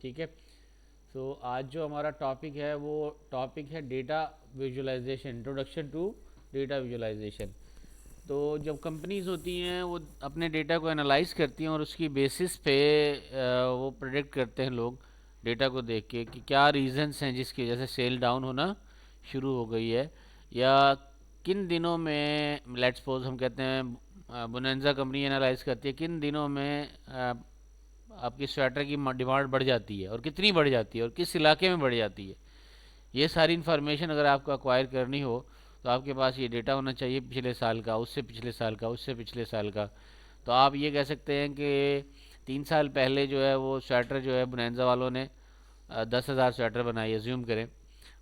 ठीक है। सो आज जो हमारा टॉपिक है वो टॉपिक है data visualization, introduction to data visualization. तो जब कंपनीज होती हैं वो अपने डेटा को एनालाइज करती हैं और उसकी बेसिस पे वो प्रेडिक्ट करते हैं लोग डेटा को देख के कि क्या रीजंस हैं जिसकी वजह से सेल डाउन होना शुरू हो गई है, या किन दिनों में, लेट्स सपोज हम कहते हैं बोनांजा कंपनी एनालाइज करती है किन दिनों में आपकी स्वेटर की डिमांड बढ़ जाती है और कितनी बढ़ जाती है और किस इलाके में बढ़ जाती है। ये सारी इन्फॉर्मेशन अगर आपको अक्वायर करनी हो तो आपके पास ये डेटा होना चाहिए, पिछले साल का, उससे पिछले साल का, उससे पिछले साल का। तो आप ये कह सकते हैं कि 3 साल पहले जो है वो स्वेटर जो है बोनांजा वालों ने 10,000 स्वेटर बनाई, एज्यूम करें,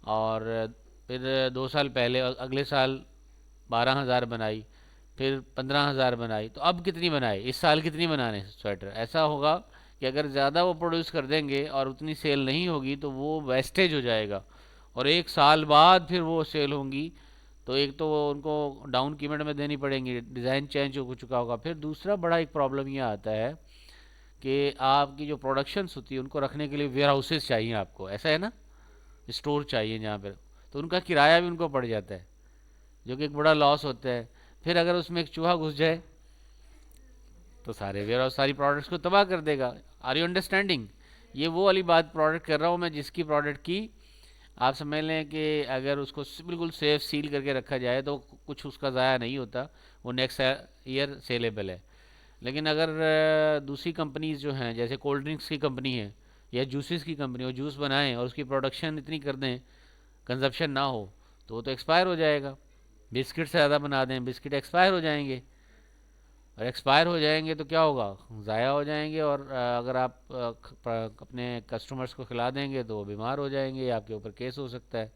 और फिर 2 साल पहले अगले साल 12,000 बनाई, फिर 15,000 बनाई, तो अब कितनी बनाए, इस साल कितनी बनाने स्वेटर। ऐसा होगा कि अगर ज़्यादा वो प्रोड्यूस कर देंगे और उतनी सेल नहीं होगी तो वो वेस्टेज हो जाएगा, और 1 साल बाद फिर वो सेल होंगी तो एक तो वो उनको डाउन कीमत में देनी पड़ेंगी, डिज़ाइन चेंज हो चुका होगा। फिर दूसरा बड़ा एक प्रॉब्लम ये आता है कि आपकी जो प्रोडक्शंस होती है उनको रखने के लिए वेयर हाउसेस चाहिए आपको, ऐसा है ना, स्टोर चाहिए जहाँ पर, तो उनका किराया भी उनको पड़ जाता है, जो कि एक बड़ा लॉस होता है। फिर अगर उसमें एक चूहा घुस जाए तो सारे वेयर हाउस सारी प्रोडक्ट्स को तबाह कर देगा। Are you understanding? ये वो वाली बात प्रोडक्ट कर रहा हूँ मैं जिसकी प्रोडक्ट की आप समझ लें कि अगर उसको बिल्कुल सेफ सील करके रखा जाए तो कुछ उसका ज़ाया नहीं होता, वो नेक्स्ट ईयर सेलेबल है। लेकिन अगर दूसरी कंपनीज जो हैं, जैसे कोल्ड ड्रिंक्स की कंपनी है या जूसेस की कंपनी, वो जूस बनाएं और उसकी प्रोडक्शन इतनी कर दें, कंजप्शन ना हो, तो वो तो एक्सपायर हो जाएगा। बिस्किट से ज़्यादा बना दें, बिस्किट एक्सपायर हो जाएंगे, और एक्सपायर हो जाएंगे तो क्या होगा, ज़ाया हो जाएंगे, और अगर आप अपने कस्टमर्स को खिला देंगे तो वो बीमार हो जाएंगे, आपके ऊपर केस हो सकता है।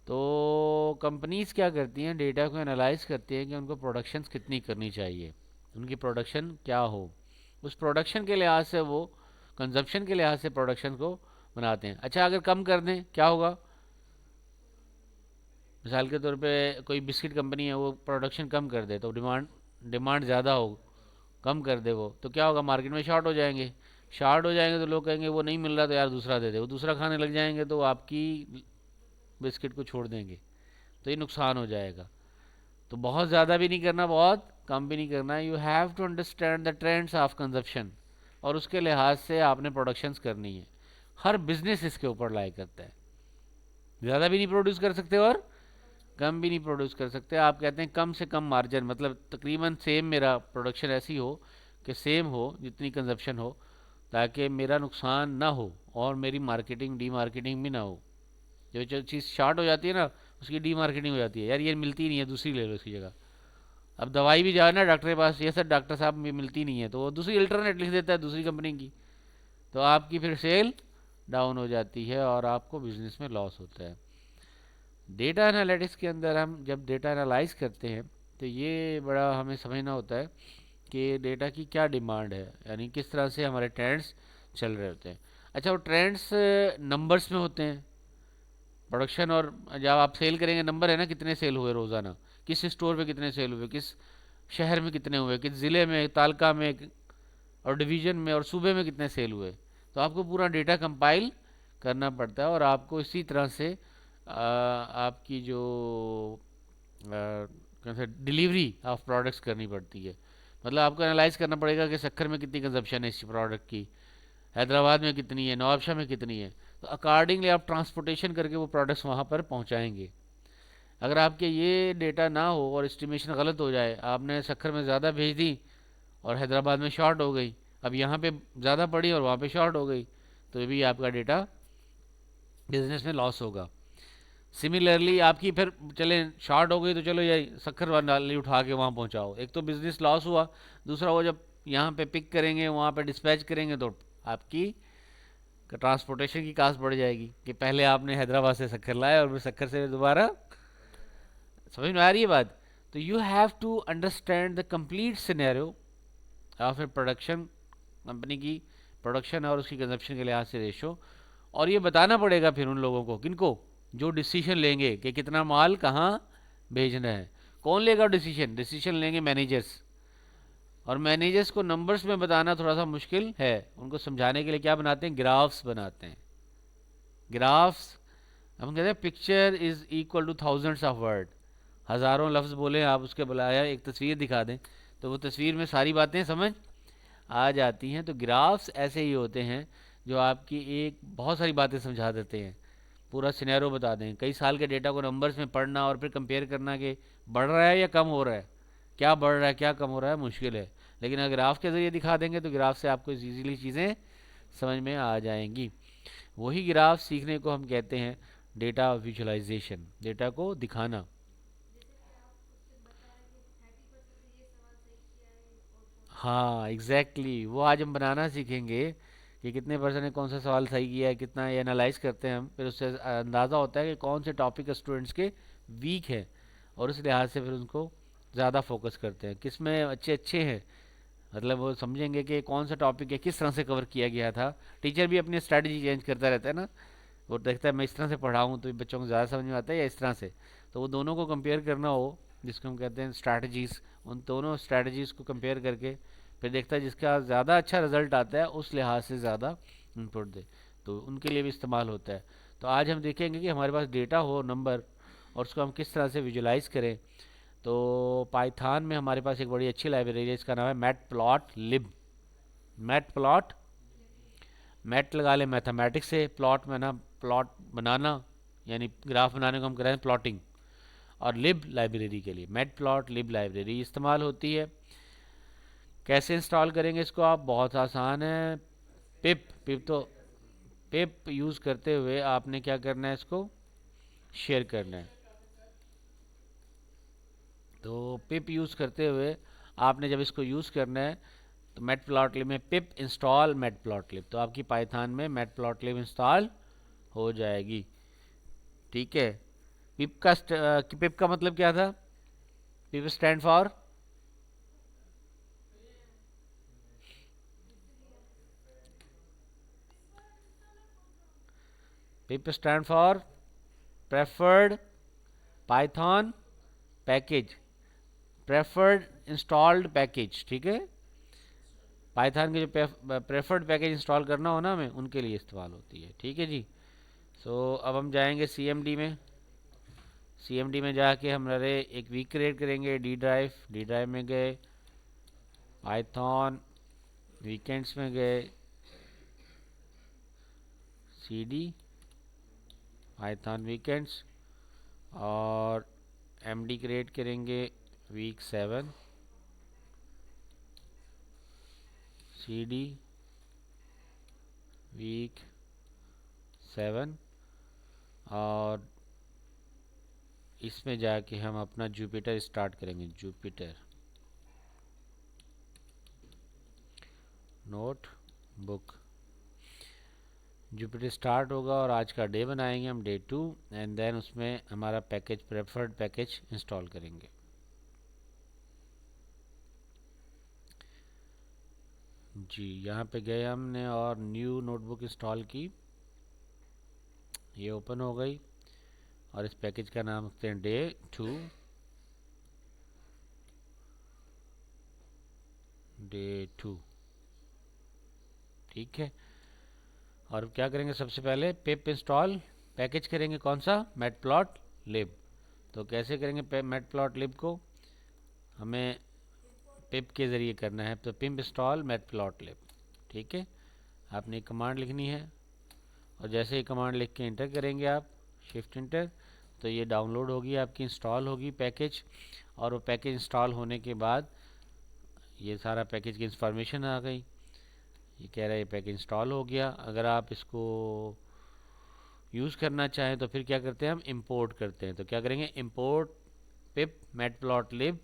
तो कंपनीज क्या करती हैं, डेटा को एनालाइज करती हैं कि उनको प्रोडक्शंस कितनी करनी चाहिए, उनकी प्रोडक्शन क्या हो, उस प्रोडक्शन के लिहाज से वो कंजप्शन के लिहाज से प्रोडक्शन को बनाते हैं। अच्छा, अगर कम कर दें क्या होगा, मिसाल के तौर पे कोई बिस्किट कंपनी है वो प्रोडक्शन कम कर दे तो डिमांड डिमांड ज़्यादा हो, कम कर दे वो, तो क्या होगा, मार्केट में शॉर्ट हो जाएंगे। शॉर्ट हो जाएंगे तो लोग कहेंगे वो नहीं मिल रहा तो यार दूसरा दे दे, वो दूसरा खाने लग जाएंगे तो आपकी बिस्किट को छोड़ देंगे, तो ये नुकसान हो जाएगा। तो बहुत ज़्यादा भी नहीं करना, बहुत कम भी नहीं करना। You have to understand the trends of consumption, और उसके लिहाज से आपने प्रोडक्शंस करनी है। हर बिजनेस इसके ऊपर लाई करता है, ज़्यादा भी नहीं प्रोड्यूस कर सकते और कम भी नहीं प्रोड्यूस कर सकते। आप कहते हैं कम से कम मार्जिन, मतलब तकरीबन सेम मेरा प्रोडक्शन ऐसी हो कि सेम हो जितनी कंजप्शन हो, ताकि मेरा नुकसान ना हो और मेरी मार्केटिंग डी मार्केटिंग भी ना हो। जो चीज़ शार्ट हो जाती है ना, उसकी डी मार्केटिंग हो जाती है, यार ये मिलती नहीं है, दूसरी ले लो इसकी जगह। अब दवाई भी जाए ना डॉक्टर के पास, ये सर डॉक्टर साहब मिलती नहीं है, तो वो दूसरी अल्टरनेट लिख देता है दूसरी कंपनी की, तो आपकी फिर सेल डाउन हो जाती है और आपको बिजनेस में लॉस होता है। डेटा एनालिटिक्स के अंदर हम जब डेटा एनालाइज करते हैं तो ये बड़ा हमें समझना होता है कि डेटा की क्या डिमांड है, यानी किस तरह से हमारे ट्रेंड्स चल रहे होते हैं। अच्छा, वो ट्रेंड्स नंबर्स में होते हैं, प्रोडक्शन, और जब आप सेल करेंगे नंबर है ना, कितने सेल हुए रोज़ाना, किस स्टोर पे कितने सेल हुए, किस शहर में कितने हुए, किस ज़िले में, तालका में, और डिवीज़न में और सूबे में कितने सेल हुए। तो आपको पूरा डेटा कंपाइल करना पड़ता है, और आपको इसी तरह से आपकी जो कैसे डिलीवरी ऑफ प्रोडक्ट्स करनी पड़ती है। मतलब आपको एनालाइज करना पड़ेगा कि सक्खर में कितनी कंजप्शन है इस प्रोडक्ट की, हैदराबाद में कितनी है, नवाबशाह में कितनी है, तो अकॉर्डिंगली आप ट्रांसपोर्टेशन करके वो प्रोडक्ट्स वहाँ पर पहुँचाएंगे। अगर आपके ये डेटा ना हो और एस्टिमेशन गलत हो जाए, आपने सक्खर में ज़्यादा भेज दी और हैदराबाद में शॉर्ट हो गई, अब यहाँ पे ज़्यादा पड़ी और वहाँ पे शॉर्ट हो गई, तो ये भी आपका डेटा बिजनेस में लॉस होगा। सिमिलरली आपकी फिर चले शॉर्ट हो गई तो चलो ये शक्कर वाली उठा के वहाँ पहुँचाओ, एक तो बिजनेस लॉस हुआ, दूसरा वो जब यहाँ पे पिक करेंगे वहाँ पे डिस्पैच करेंगे तो आपकी ट्रांसपोर्टेशन की कास्ट बढ़ जाएगी कि पहले आपने हैदराबाद से शक्कर लाया और फिर शक्कर से दोबारा। समझ में आ रही है बात? तो you have to understand the complete scenario of a production, company की प्रोडक्शन और उसकी कंजप्शन के लिहाज से रेशो, और ये बताना पड़ेगा फिर उन लोगों को, किनको, जो डिसीजन लेंगे कि कितना माल कहाँ भेजना है। कौन लेगा डिसीजन? डिसीजन लेंगे मैनेजर्स, और मैनेजर्स को नंबर्स में बताना थोड़ा सा मुश्किल है, उनको समझाने के लिए क्या बनाते हैं, ग्राफ्स बनाते हैं। ग्राफ्स, हम कहते हैं picture is equal two thousands of word, हज़ारों लफ्ज़ बोले आप, उसके बजाय एक तस्वीर दिखा दें तो वो तस्वीर में सारी बातें समझ आ जाती हैं। तो ग्राफ्स ऐसे ही होते हैं जो आपकी एक बहुत सारी बातें समझा देते हैं, पूरा सिनेरियो बता दें। कई साल के डेटा को नंबर्स में पढ़ना और फिर कंपेयर करना कि बढ़ रहा है या कम हो रहा है, क्या बढ़ रहा है क्या कम हो रहा है, मुश्किल है। लेकिन अगर ग्राफ के ज़रिए दिखा देंगे तो ग्राफ से आपको ईजीली चीज़ें समझ में आ जाएंगी। वही ग्राफ सीखने को हम कहते हैं डेटा विजुअलाइजेशन, डेटा को दिखाना। हाँ एग्जैक्टली, वो आज हम बनाना सीखेंगे कि कितने पर्सन ने कौन सा सवाल सही किया है, कितना ये एनालाइज करते हैं हम, फिर उससे अंदाज़ा होता है कि कौन से टॉपिक स्टूडेंट्स के वीक हैं, और उस लिहाज से फिर उनको ज़्यादा फोकस करते हैं किस में अच्छे अच्छे हैं। मतलब वो समझेंगे कि कौन सा टॉपिक है किस तरह से कवर किया गया था। टीचर भी अपनी स्ट्रैटेजी चेंज करता रहता है ना, वो देखता है मैं इस तरह से पढ़ाऊँ तो बच्चों को ज़्यादा समझ में आता है या इस तरह से। तो वो दोनों को कंपेयर करना हो, जिसको हम कहते हैं स्ट्रैटेजीज़, उन दोनों स्ट्रैटेजीज़ को कंपेयर करके फिर देखता है जिसका ज़्यादा अच्छा रिजल्ट आता है उस लिहाज से ज़्यादा इनपुट दे, तो उनके लिए भी इस्तेमाल होता है। तो आज हम देखेंगे कि हमारे पास डेटा हो नंबर, और उसको हम किस तरह से विजुलाइज करें। तो पाइथन में हमारे पास एक बड़ी अच्छी लाइब्रेरी है, इसका नाम है मैट प्लॉट लिब। मैट प्लॉट, मैट लगा ले मैथमेटिक्स से, प्लॉट में ना प्लॉट बनाना, यानी ग्राफ बनाने को हम कह रहे हैं प्लॉटिंग, और लिब लाइब्रेरी के लिए मैट प्लॉट लिब लाइब्रेरी इस्तेमाल होती है। कैसे इंस्टॉल करेंगे इसको आप, बहुत आसान है। पिप पिप तो पिप यूज़ करते हुए आपने क्या करना है, इसको शेयर करना है। तो पिप यूज़ करते हुए आपने जब इसको यूज़ करना है तो मैट प्लॉटलिब में पिप इंस्टॉल मैट प्लॉटलिब, तो आपकी पाइथन में मैट प्लॉटलिब इंस्टॉल हो जाएगी। ठीक है। पिप का मतलब क्या था, pip stand for, pip stand for preferred Python package, preferred installed package. ठीक है, पाइथन के जो प्रेफर्ड पैकेज इंस्टॉल करना हो ना हमें, उनके लिए इस्तेमाल होती है। ठीक है जी। अब हम जाएंगे सीएमडी में। सीएमडी में जाके हम एक वीक क्रिएट करेंगे, डी ड्राइव में गए, पाइथन वीकेंड्स में गए, सीडी पाइथन वीकेंड्स, और एमडी क्रिएट करेंगे वीक 7, सीडी वीक 7, और इसमें जाके हम अपना जुपिटर स्टार्ट करेंगे, Jupiter note book. Jupiter start होगा और आज का डे बनाएंगे हम, डे 2, एंड देन उसमें हमारा पैकेज प्रेफर्ड पैकेज इंस्टॉल करेंगे। जी यहाँ पे गए हमने और न्यू नोटबुक इंस्टॉल की, ये ओपन हो गई, और इस पैकेज का नाम रखते हैं डे 2, डे 2। ठीक है, और क्या करेंगे, सबसे पहले पिप इंस्टॉल पैकेज करेंगे, कौन सा, मैट प्लॉट लिब। तो कैसे करेंगे मैट प्लॉट लिब को, हमें पिप के ज़रिए करना है, तो पिप इंस्टॉल मैट प्लॉट लिब। ठीक है, आपने एक कमांड लिखनी है, और जैसे ही कमांड लिख के इंटर करेंगे आप, शिफ्ट इंटर, तो ये डाउनलोड होगी आपकी, इंस्टॉल होगी पैकेज। और वो पैकेज इंस्टॉल होने के बाद ये सारा पैकेज की इंफॉर्मेशन आ गई, ये कह रहा है ये पैकेज इंस्टॉल हो गया। अगर आप इसको यूज़ करना चाहें तो फिर क्या करते हैं, हम इंपोर्ट करते हैं। तो क्या करेंगे, import pip matplotlib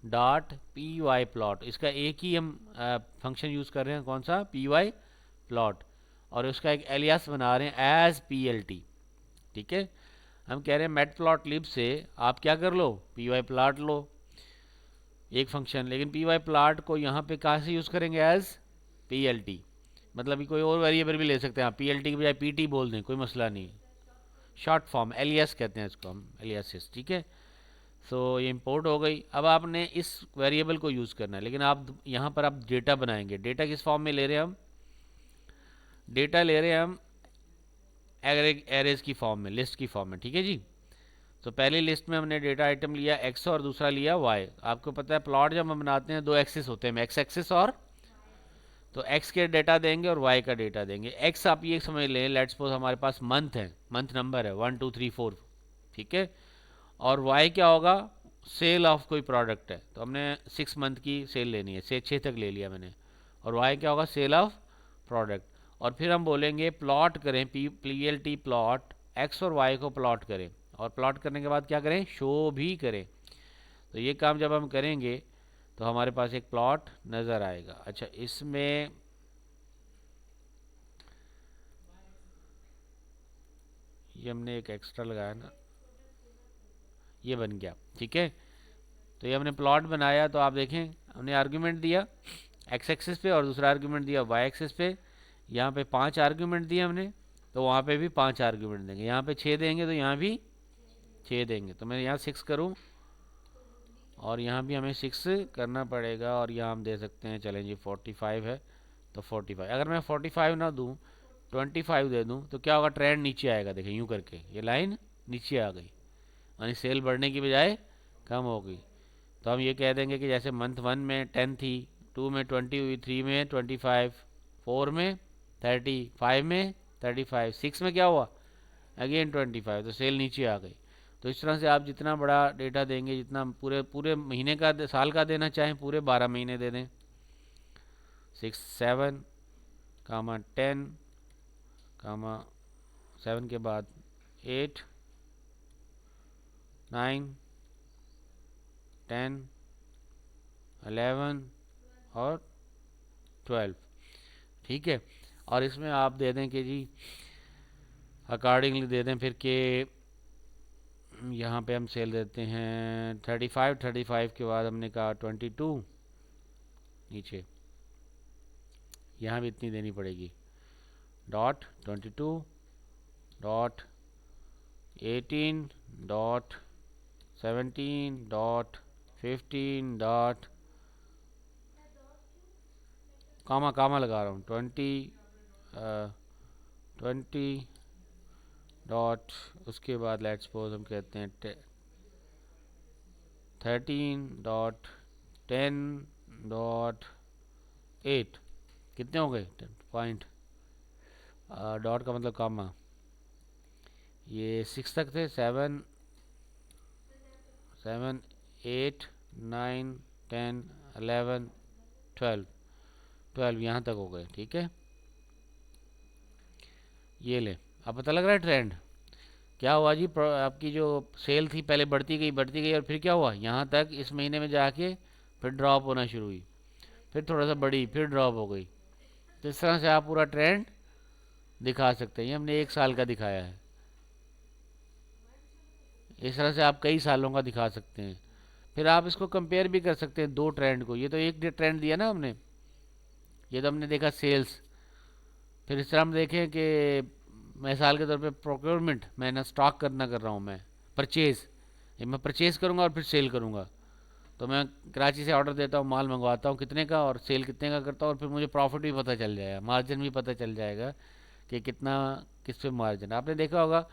dot P Y plot, इसका एक ही हम फंक्शन यूज़ कर रहे हैं, कौन सा, पी वाई प्लॉट, और उसका एक एलियास बना रहे हैं एज पी एल टी। ठीक है, हम कह रहे हैं मैट प्लॉट लिब से आप क्या कर लो, पी वाई प्लॉट लो, एक फंक्शन। लेकिन पी वाई प्लॉट को यहाँ पे कहाँ से यूज़ करेंगे, एज पी एल टी, मतलब कि कोई और वेरिएबल भी ले सकते हैं आप, पी एल टी की बजाय पी टी बोल दें, कोई मसला नहीं है। शॉर्ट फॉर्म एलियास कहते हैं इसको हम, एलियासिस। ठीक है, सो ये इंपोर्ट हो गई। अब आपने इस वेरिएबल को यूज़ करना है, लेकिन आप यहाँ पर आप डेटा बनाएंगे। डेटा किस फॉर्म में ले रहे हैं हम? डेटा ले रहे हैं हम एरेज की फॉर्म में, लिस्ट की फॉर्म में, ठीक है जी। तो पहली लिस्ट में हमने डेटा आइटम लिया एक्स और दूसरा लिया वाई। आपको पता है प्लॉट जब हम बनाते हैं दो एक्सिस होते हैं, एक्स एक्सिस और, तो एक्स के डेटा देंगे और वाई का डेटा देंगे। एक्स आप ये समझ लें, लेट्स सपोज हमारे पास मंथ है, मंथ नंबर है 1 2 3 4, ठीक है। और वाई क्या होगा? सेल ऑफ कोई प्रोडक्ट है, तो हमने 6 मंथ की सेल लेनी है, से 6 तक ले लिया मैंने। और वाई क्या होगा? Sale of product. और फिर हम बोलेंगे प्लॉट करें, PLT प्लॉट, एक्स और वाई को प्लॉट करें, और प्लॉट करने के बाद क्या करें? शो भी करें। तो ये काम जब हम करेंगे तो हमारे पास एक प्लॉट नज़र आएगा। अच्छा, इसमें ये हमने एक एक्स्ट्रा लगाया ना, ये बन गया, ठीक है। तो ये हमने प्लॉट बनाया, तो आप देखें हमने आर्ग्यूमेंट दिया एक्स एक्सिस पे और दूसरा आर्ग्यूमेंट दिया वाई एक्सिस पे। यहाँ पे 5 आर्ग्यूमेंट दिए हमने, तो वहाँ पे भी 5 आर्ग्यूमेंट देंगे। यहाँ पे 6 देंगे तो यहाँ भी 6 देंगे। तो मैं यहाँ 6 करूँ और यहाँ भी हमें 6 करना पड़ेगा, और यहाँ हम दे सकते हैं, चलें जी 45 है तो 45। अगर मैं 45 ना दूँ, 25 दे दूँ, तो क्या होगा? ट्रेंड नीचे आएगा। देखें यूँ करके ये लाइन नीचे आ गई, यानी सेल बढ़ने की बजाय कम हो गई। तो हम ये कह देंगे कि जैसे मंथ 1 में 10 थी, 2 में 20 हुई, 3 में 25, 4 में 30, 5 में 35, 6 में क्या हुआ? अगेन 25, तो सेल नीचे आ गई। तो इस तरह से आप जितना बड़ा डेटा देंगे, जितना पूरे पूरे महीने का, साल का देना चाहें, पूरे 12 महीने दे दें। 6 7 कामा 10 कामा 7 के बाद 8 9 10 11 और 12, ठीक है। और इसमें आप दे दें कि जी अकॉर्डिंगली दे दें फिर कि यहाँ पे हम सेल देते हैं 35 के बाद हमने कहा 22, नीचे यहाँ भी इतनी देनी पड़ेगी, dot 22 dot 18 dot 17 dot 15 dot, comma लगा रहा हूँ, 20 डॉट, उसके बाद लेट्स सपोज हम कहते हैं 13 डॉट 10 डॉट 8, कितने हो गए? 10 पॉइंट, डॉट का मतलब कामा। ये 6 तक थे, 7 8 9 10 11 12 यहाँ तक हो गए, ठीक है। ये ले, अब पता लग रहा है ट्रेंड क्या हुआ जी? आपकी जो सेल थी पहले बढ़ती गई और फिर क्या हुआ? यहाँ तक इस महीने में जाके फिर ड्रॉप होना शुरू हुई, फिर थोड़ा सा बढ़ी, फिर ड्रॉप हो गई। तो इस तरह से आप पूरा ट्रेंड दिखा सकते हैं। ये हमने 1 साल का दिखाया है, इस तरह से आप कई सालों का दिखा सकते हैं। फिर आप इसको कंपेयर भी कर सकते हैं दो ट्रेंड को। ये तो एक ट्रेंड दिया ना हमने, ये तो हमने देखा सेल्स। फिर इस तरह हम देखें कि मिसाल के तौर पे प्रोक्योरमेंट, मैं ना स्टॉक करना कर रहा हूँ, मैं परचेज़, मैं परचेज़ करूँगा और फिर सेल करूँगा। तो मैं कराची से ऑर्डर देता हूँ, माल मंगवाता हूँ कितने का और सेल कितने का करता हूँ, और फिर मुझे प्रॉफिट भी पता चल जाएगा, मार्जिन भी पता चल जाएगा कि कितना किस पे मार्जिन। आपने देखा होगा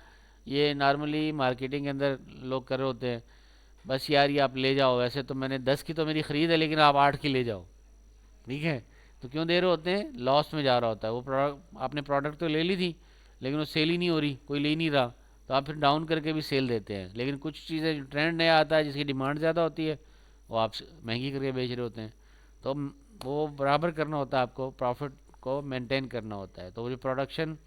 ये नॉर्मली मार्केटिंग के अंदर लोग कर रहे होते हैं, बस यार ये आप ले जाओ, वैसे तो मैंने 10 की तो मेरी ख़रीद है लेकिन आप 8 की ले जाओ, ठीक है। तो क्यों दे रहे होते हैं? लॉस में जा रहा होता है वो प्रोडक्ट। आपने प्रोडक्ट तो ले ली थी लेकिन वो सेल ही नहीं हो रही, कोई ले नहीं रहा, तो आप फिर डाउन करके भी सेल देते हैं। लेकिन कुछ चीज़ें जो ट्रेंड नया आता है, जिसकी डिमांड ज़्यादा होती है, वो आप महंगी करके बेच रहे होते हैं। तो वो बराबर करना होता है, आपको प्रॉफिट को मेंटेन करना होता है। तो वो जो प्रोडक्शन,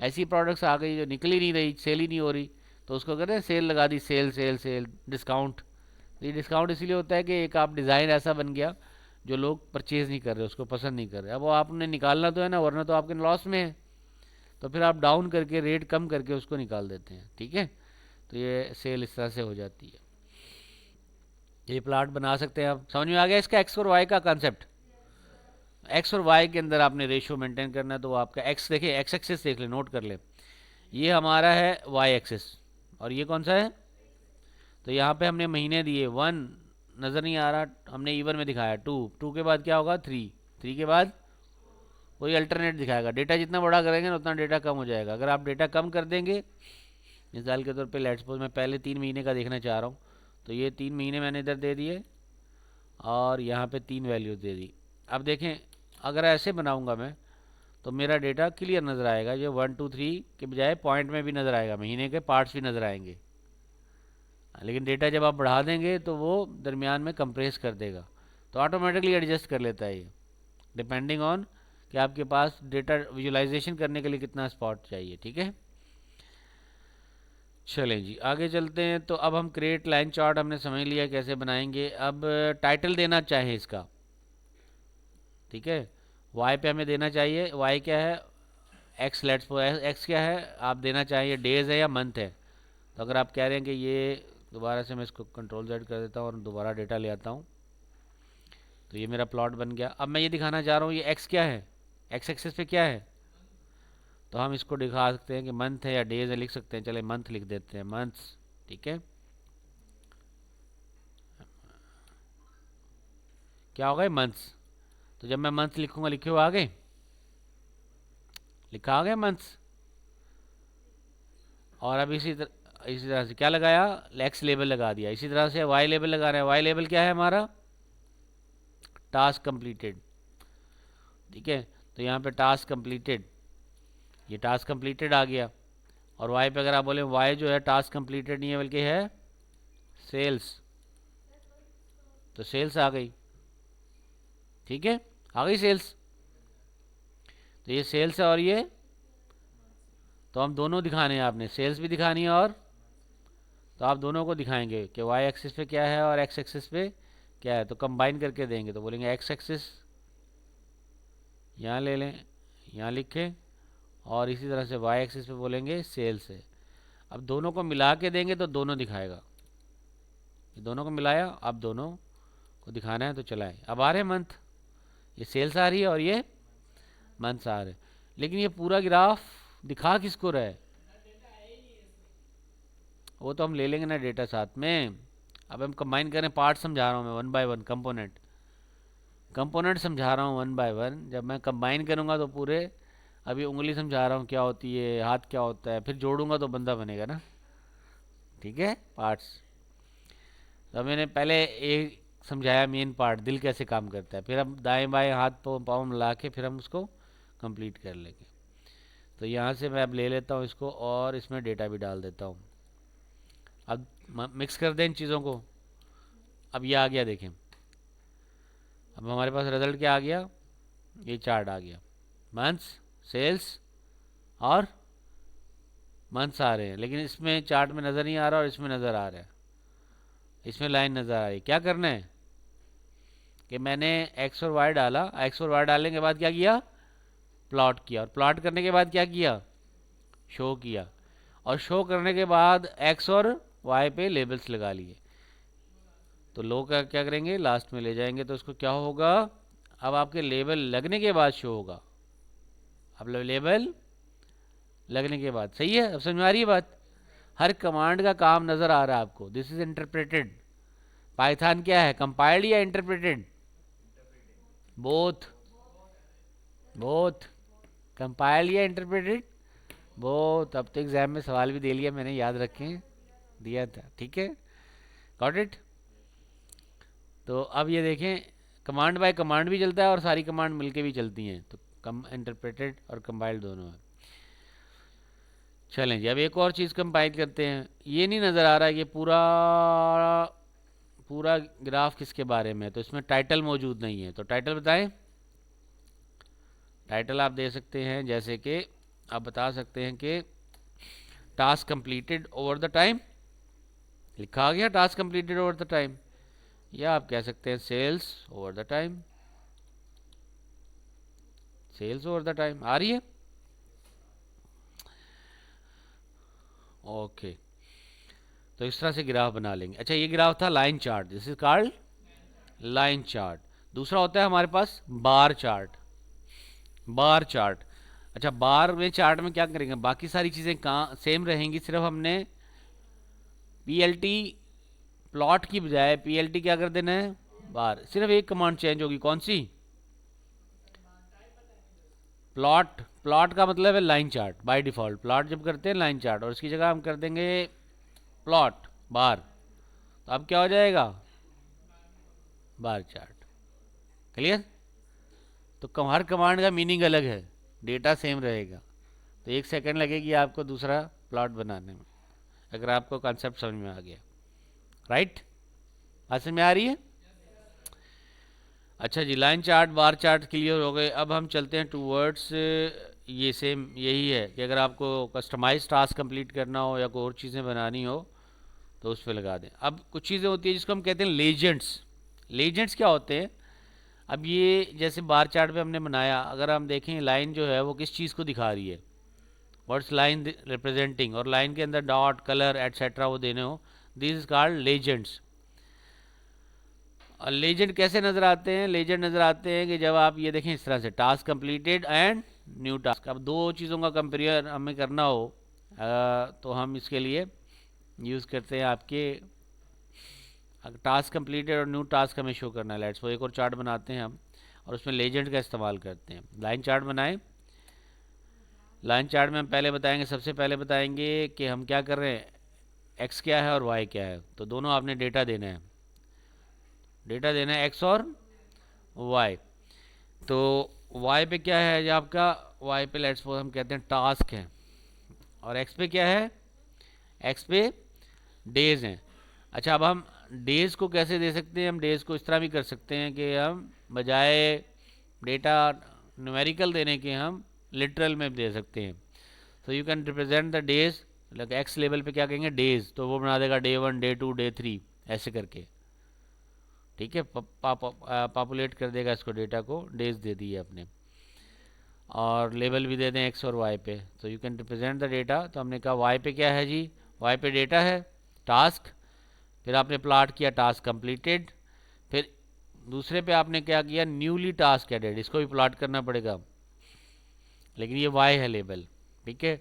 ऐसी प्रोडक्ट्स आ गई जो निकल ही नहीं रही, सेल ही नहीं हो रही, तो उसको कहते हैं सेल लगा दी, सेल सेल सेल डिस्काउंट। ये डिस्काउंट इसलिए होता है कि एक आप डिज़ाइन ऐसा बन गया जो लोग परचेज़ नहीं कर रहे, उसको पसंद नहीं कर रहे। अब वो आपने निकालना तो है ना, वरना तो आपके लॉस में है। तो फिर आप डाउन करके रेट कम करके उसको निकाल देते हैं, ठीक है। तो ये सेल इस तरह से हो जाती है। ये प्लाट बना सकते हैं आप। समझ में आ गया इसका एक्स और वाई का कॉन्सेप्ट? एक्स और वाई के अंदर आपने रेशियो मेंटेन करना है। तो आपका एक्स देखिए, एक्स एक्सिस देख ले, नोट कर ले, ये हमारा है वाई एक्सिस और ये कौन सा है? तो यहाँ पे हमने महीने दिए, 1 नज़र नहीं आ रहा, हमने इवन में दिखाया, 2 के बाद क्या होगा, 3 के बाद वही अल्टरनेट दिखाएगा। डेटा जितना बड़ा करेंगे ना उतना डेटा कम हो जाएगा। अगर आप डेटा कम कर देंगे, मिसाल के तौर पे लेट्स सपोज मैं पहले 3 महीने का देखना चाह रहा हूँ, तो ये 3 महीने मैंने इधर दे दिए और यहाँ पे 3 वैल्यूज दे दी। अब देखें अगर ऐसे बनाऊँगा मैं तो मेरा डेटा क्लियर नज़र आएगा, ये 1 2 3 के बजाय पॉइंट में भी नज़र आएगा, महीने के पार्ट्स भी नज़र आएंगे। लेकिन डेटा जब आप बढ़ा देंगे तो वो दरमियान में कंप्रेस कर देगा, तो ऑटोमेटिकली एडजस्ट कर लेता है ये, डिपेंडिंग ऑन कि आपके पास डेटा विजुलाइजेशन करने के लिए कितना स्पॉट चाहिए। ठीक है, चलें जी आगे चलते हैं। तो अब हम क्रिएट लाइन चार्ट हमने समझ लिया कैसे बनाएंगे। अब टाइटल देना चाहे इसका, ठीक है, वाई पे हमें देना चाहिए, वाई क्या है, एक्स, लेट्स एक्स क्या है आप देना चाहिए, डेज है या मंथ है। तो अगर आप कह रहे हैं कि ये, दोबारा से मैं इसको कंट्रोल जेड कर देता हूँ और दोबारा डेटा ले आता हूँ, तो ये मेरा प्लॉट बन गया। अब मैं ये दिखाना चाह रहा हूँ ये एक्स क्या है, एक्स एक्सिस पे क्या है, तो हम इसको दिखा सकते हैं कि मंथ है या डेज है, लिख सकते हैं, चले मंथ लिख देते हैं, मंथ्स। ठीक है, क्या हो गए, मंथ्स। तो जब मैं मंथ लिखूंगा, लिखे हुए आगे, लिखा आ गया मंथ्स। और अब इसी तरह से क्या लगाया, एक्स लेबल लगा दिया। इसी तरह से वाई लेबल लगा रहे हैं, वाई लेबल क्या है हमारा, टास्क कंप्लीटेड। ठीक है, तो यहाँ पे टास्क कंप्लीटेड, ये टास्क कंप्लीटेड आ गया। और वाई पे अगर आप बोले वाई जो है टास्क कंप्लीटेड नहीं है बल्कि है सेल्स, तो सेल्स आ गई। ठीक है, आ गई सेल्स, तो ये सेल्स है और ये, तो हम दोनों दिखाने हैं, आपने सेल्स भी दिखानी है और, तो आप दोनों को दिखाएंगे कि वाई एक्सिस पे क्या है और एक्स एक्सिस पे क्या है, तो कंबाइन करके देंगे। तो बोलेंगे एक्स एक्सिस यहाँ ले लें, यहाँ लिखें, और इसी तरह से वाई एक्सिस पे बोलेंगे सेल्स है। अब दोनों को मिला के देंगे तो दोनों दिखाएगा, ये दोनों को मिलाया, अब दोनों को दिखाना है तो चलाएं। अब आ रहे हैं मंथ, ये सेल्स आ रही है और ये मंथ्स आ रहे हैं, लेकिन ये पूरा ग्राफ दिखा किसको रहा है, वो तो हम ले लेंगे ना डेटा साथ में। अब हम कंबाइन करें, पार्ट समझा रहा हूँ मैं one by one, component component समझा रहा हूँ वन बाय वन। जब मैं कंबाइन करूँगा तो पूरे, अभी उंगली समझा रहा हूँ क्या होती है, हाथ क्या होता है, फिर जोड़ूंगा तो बंदा बनेगा ना। ठीक है, पार्ट्स, तो मैंने पहले एक समझाया मेन पार्ट, दिल कैसे काम करता है, फिर हम दाएं बाएं हाथ पाँव मिला के फिर हम उसको कंप्लीट कर लेंगे। तो यहाँ से मैं अब ले लेता हूँ इसको और इसमें डेटा भी डाल देता हूँ। अब मिक्स कर दें इन चीज़ों को। अब ये आ गया, देखें अब हमारे पास रिजल्ट क्या आ गया, ये चार्ट आ गया, मंथ्स, सेल्स और मंथ्स आ रहे हैं, लेकिन इसमें चार्ट में नज़र नहीं आ रहा और इसमें नज़र आ रहा है, इसमें लाइन नज़र आ रही। क्या करना है कि मैंने एक्स और वाई डाला, एक्स और वाई डालने के बाद क्या किया, प्लॉट किया, और प्लॉट करने के बाद क्या किया, शो किया, और शो करने के बाद एक्स और वाई पे लेबल्स लगा लिए। तो लोग क्या करेंगे, लास्ट में ले जाएंगे, तो उसको क्या होगा, अब आपके लेबल लगने के बाद शो होगा। अब लेबल लगने के बाद, सही है, अब समझ में आ रही है बात। हर कमांड का काम नज़र आ रहा है आपको, दिस इज इंटरप्रेटेड। पाइथन क्या है, कंपाइल्ड या इंटरप्रेटेड, बोथ, बोथ, कंपाइल्ड या इंटरप्रेटेड, बोथ। अब तो एग्जाम में सवाल भी दे लिया मैंने, याद रखें, दिया था। ठीक है, गॉट इट। तो अब ये देखें, कमांड बाय कमांड भी चलता है और सारी कमांड मिलके भी चलती हैं, तो कम इंटरप्रेटेड और कंपाइल्ड दोनों है। चलें जी, अब एक और चीज़ कंपाइल करते हैं। ये नहीं नज़र आ रहा है कि पूरा पूरा ग्राफ किसके बारे में है, तो इसमें टाइटल मौजूद नहीं है, तो टाइटल बताएं। टाइटल आप दे सकते हैं, जैसे कि आप बता सकते हैं कि task completed over the time, लिखा आ गया task completed over the time, या आप कह सकते हैं sales over the time, sales over the time आ रही है। ओके, तो इस तरह से ग्राफ बना लेंगे। अच्छा, ये ग्राफ था line chart, this is called line chart. दूसरा होता है हमारे पास बार चार्ट, बार चार्ट। अच्छा, बार में चार्ट में क्या करेंगे, बाकी सारी चीज़ें कहाँ सेम रहेंगी, सिर्फ हमने पीएलटी प्लॉट की बजाय PLT क्या कर देना है, बार। सिर्फ एक कमांड चेंज होगी, कौन सी, प्लॉट। प्लॉट का मतलब है line chart. By default plot जब करते हैं लाइन चार्ट, और इसकी जगह हम कर देंगे प्लॉट बार, तो अब क्या हो जाएगा, बार चार्ट। क्लियर। तो हर कमांड का मीनिंग अलग है, डेटा सेम रहेगा। तो 1 सेकंड लगेगी आपको दूसरा प्लॉट बनाने में, अगर आपको कॉन्सेप्ट समझ में आ गया। राइट, बात समझ में आ रही है। अच्छा जी, line chart bar chart clear हो गए। अब हम चलते हैं टूवर्ड्स, ये सेम यही है कि अगर आपको कस्टमाइज टास्क कंप्लीट करना हो या कोई और चीज़ें बनानी हो तो उस पर लगा दें। अब कुछ चीज़ें होती है जिसको हम कहते हैं लेजेंड्स। लेजेंड्स क्या होते हैं, अब ये जैसे बार चार्ट पे हमने बनाया, अगर हम देखें लाइन जो है वो किस चीज़ को दिखा रही है, व्हाट्स लाइन रिप्रेजेंटिंग, और लाइन के अंदर डॉट कलर एटसेट्रा वो देने हो, दिस इज कॉल्ड लेजेंड्स। और लेजेंड कैसे नज़र आते हैं, लेजेंड नज़र आते हैं कि जब आप ये देखें इस तरह से, task completed and new task. अब दो चीज़ों का कंपेयर हमें करना हो तो हम इसके लिए यूज़ करते हैं आपके टास्क कंप्लीटेड और न्यू टास्क हमें शो करना है। लेट्स वो एक और चार्ट बनाते हैं हम, और उसमें लेजेंड का इस्तेमाल करते हैं। लाइन चार्ट बनाएं। लाइन चार्ट में हम पहले बताएंगे, सबसे पहले बताएंगे कि हम क्या कर रहे हैं, एक्स क्या है और वाई क्या है। तो दोनों आपने डेटा देना है, डेटा देना है एक्स और वाई। तो वाई पे क्या है जो आपका, वाई पे लेट्स सपोज हम कहते हैं टास्क है, और एक्स पे क्या है, एक्स पे डेज हैं। अच्छा, अब हम डेज को कैसे दे सकते हैं, हम डेज को इस तरह भी कर सकते हैं कि हम बजाय डेटा न्यूमेरिकल देने के हम लिटरल में दे सकते हैं। So you can represent the days, like x level पे क्या कहेंगे डेज, तो वो बना देगा डे 1 डे 2 डे 3 ऐसे करके। ठीक है, पॉपुलेट कर देगा इसको, डेटा को डेज दे दिए अपने, और लेबल भी दे दें एक्स और वाई पे। तो you can represent the data. तो हमने कहा वाई पे क्या है जी, वाई पे डेटा है टास्क, फिर आपने प्लॉट किया टास्क कंप्लीटेड, फिर दूसरे पे आपने क्या किया, न्यूली टास्क एडेड, इसको भी प्लॉट करना पड़ेगा, लेकिन ये वाई है लेबल। ठीक है,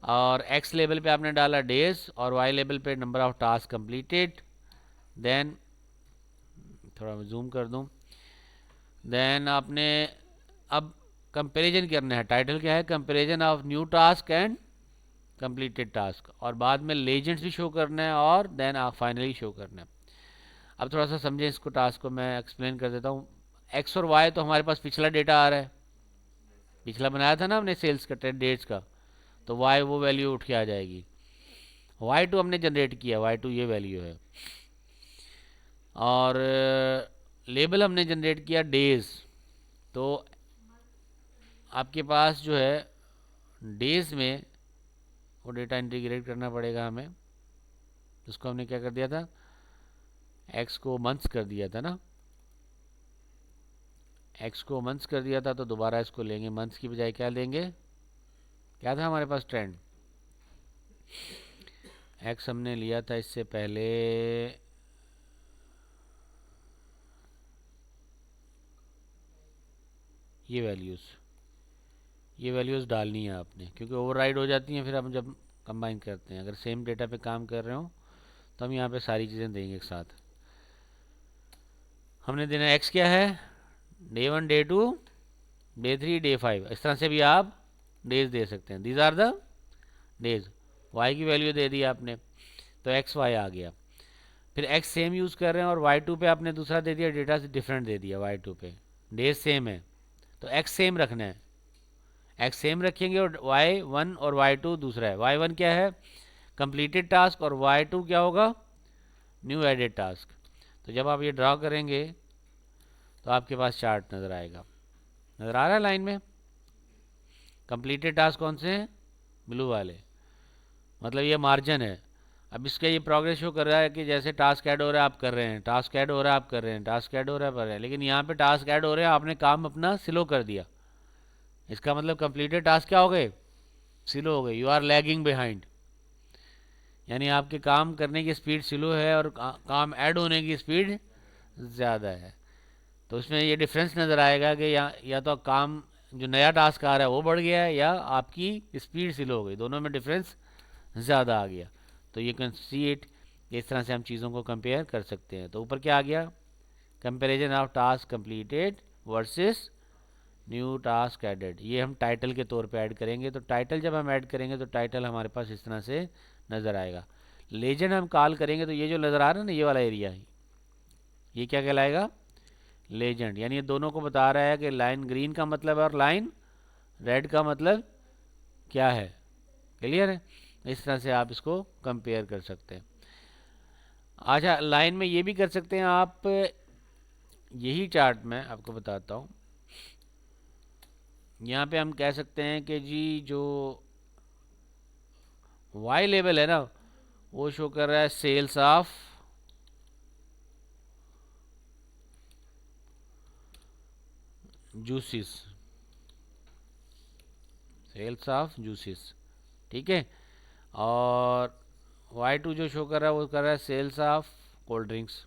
और एक्स लेवल पे आपने डाला डेज, और वाई लेवल पे number of task completed. Then थोड़ा मैं जूम कर दूं, देन आपने अब कंपैरिजन करना है। टाइटल क्या है, comparison of new task and completed task, और बाद में लेजेंड्स भी शो करना है, और देन आप फाइनली शो करना है। अब थोड़ा सा समझें इसको, टास्क को मैं एक्सप्लेन कर देता हूँ। एक्स और वाई तो हमारे पास पिछला डेटा आ रहा है, पिछला बनाया था ना हमने सेल्स का डेट्स का, तो वाई वो वैल्यू उठ के आ जाएगी। वाई टू हमने जनरेट किया, वाई टू ये वैल्यू है, और लेबल हमने जनरेट किया डेज। तो आपके पास जो है डेज में वो डेटा इंटीग्रेट करना पड़ेगा हमें। उसको हमने क्या कर दिया था, एक्स को मंथ्स कर दिया था ना, एक्स को मंथ्स कर दिया था, तो दोबारा इसको लेंगे, मंथ्स की बजाय क्या लेंगे, क्या था हमारे पास ट्रेंड, एक्स हमने लिया था इससे पहले ये वैल्यूज़ डालनी है आपने, क्योंकि ओवरराइड हो जाती हैं फिर हम जब कंबाइन करते हैं। अगर सेम डेटा पे काम कर रहे हो तो हम यहाँ पे सारी चीज़ें देंगे एक साथ। हमने देना एक्स क्या है, डे 1 डे 2 डे 3 डे 5, इस तरह से भी आप डेज दे सकते हैं। These are the days. Y की वैल्यू दे दी आपने, तो एक्स वाई आ गया। फिर एक्स सेम यूज़ कर रहे हैं, और वाई टू पे आपने दूसरा दे दिया, डेटा से डिफरेंट दे दिया। वाई टू पे डेज सेम है, तो एक्स सेम रखना है, एक्स सेम रखेंगे, और वाई वन और वाई टू दूसरा है। वाई वन क्या है, कंप्लीटेड टास्क, और वाई टू क्या होगा, न्यू एडेड टास्क। तो जब आप ये ड्रा करेंगे तो आपके पास चार्ट नज़र आएगा, नज़र आ रहा है लाइन में। कंप्लीटेड टास्क कौन से हैं, ब्लू वाले, मतलब ये मार्जिन है। अब इसका ये प्रोग्रेस शो कर रहा है कि जैसे टास्क ऐड हो रहा है आप कर रहे हैं, टास्क ऐड हो रहा है आप कर रहे हैं, टास्क ऐड हो रहा है कर रहे हैं, लेकिन यहाँ पे टास्क ऐड हो रहे हैं, आपने काम अपना स्लो कर दिया। इसका मतलब कंप्लीटेड टास्क क्या हो गए, स्लो हो गए, यू आर लैगिंग बिहाइंड, यानी आपके काम करने की स्पीड स्लो है और काम ऐड होने की स्पीड ज़्यादा है। तो उसमें ये डिफरेंस नज़र आएगा कि या तो काम जो नया टास्क आ रहा है वो बढ़ गया है, या आपकी स्पीड स्लो हो गई, दोनों में डिफरेंस ज़्यादा आ गया। तो यू कैन सी इट, इस तरह से हम चीज़ों को कंपेयर कर सकते हैं। तो ऊपर क्या आ गया, comparison of task completed versus new task added, ये हम टाइटल के तौर पे ऐड करेंगे। तो टाइटल जब हम ऐड करेंगे तो टाइटल हमारे पास इस तरह से नज़र आएगा। लेजेंड हम कॉल करेंगे तो ये जो नज़र आ रहा है ना, ये वाला एरिया, ये क्या कहलाएगा, लेजेंड। यानी ये दोनों को बता रहा है कि लाइन ग्रीन का मतलब है और लाइन रेड का मतलब क्या है। क्लियर है, इस तरह से आप इसको कंपेयर कर सकते हैं। अच्छा, लाइन में ये भी कर सकते हैं आप, यही चार्ट मैं आपको बताता हूँ। यहाँ पे हम कह सकते हैं कि जी जो वाई लेवल है ना, वो शो कर रहा है sales of juices, sales of juices, ठीक है। और Y2 जो शो कर रहा है वो कर रहा है सेल्स ऑफ कोल्ड ड्रिंक्स।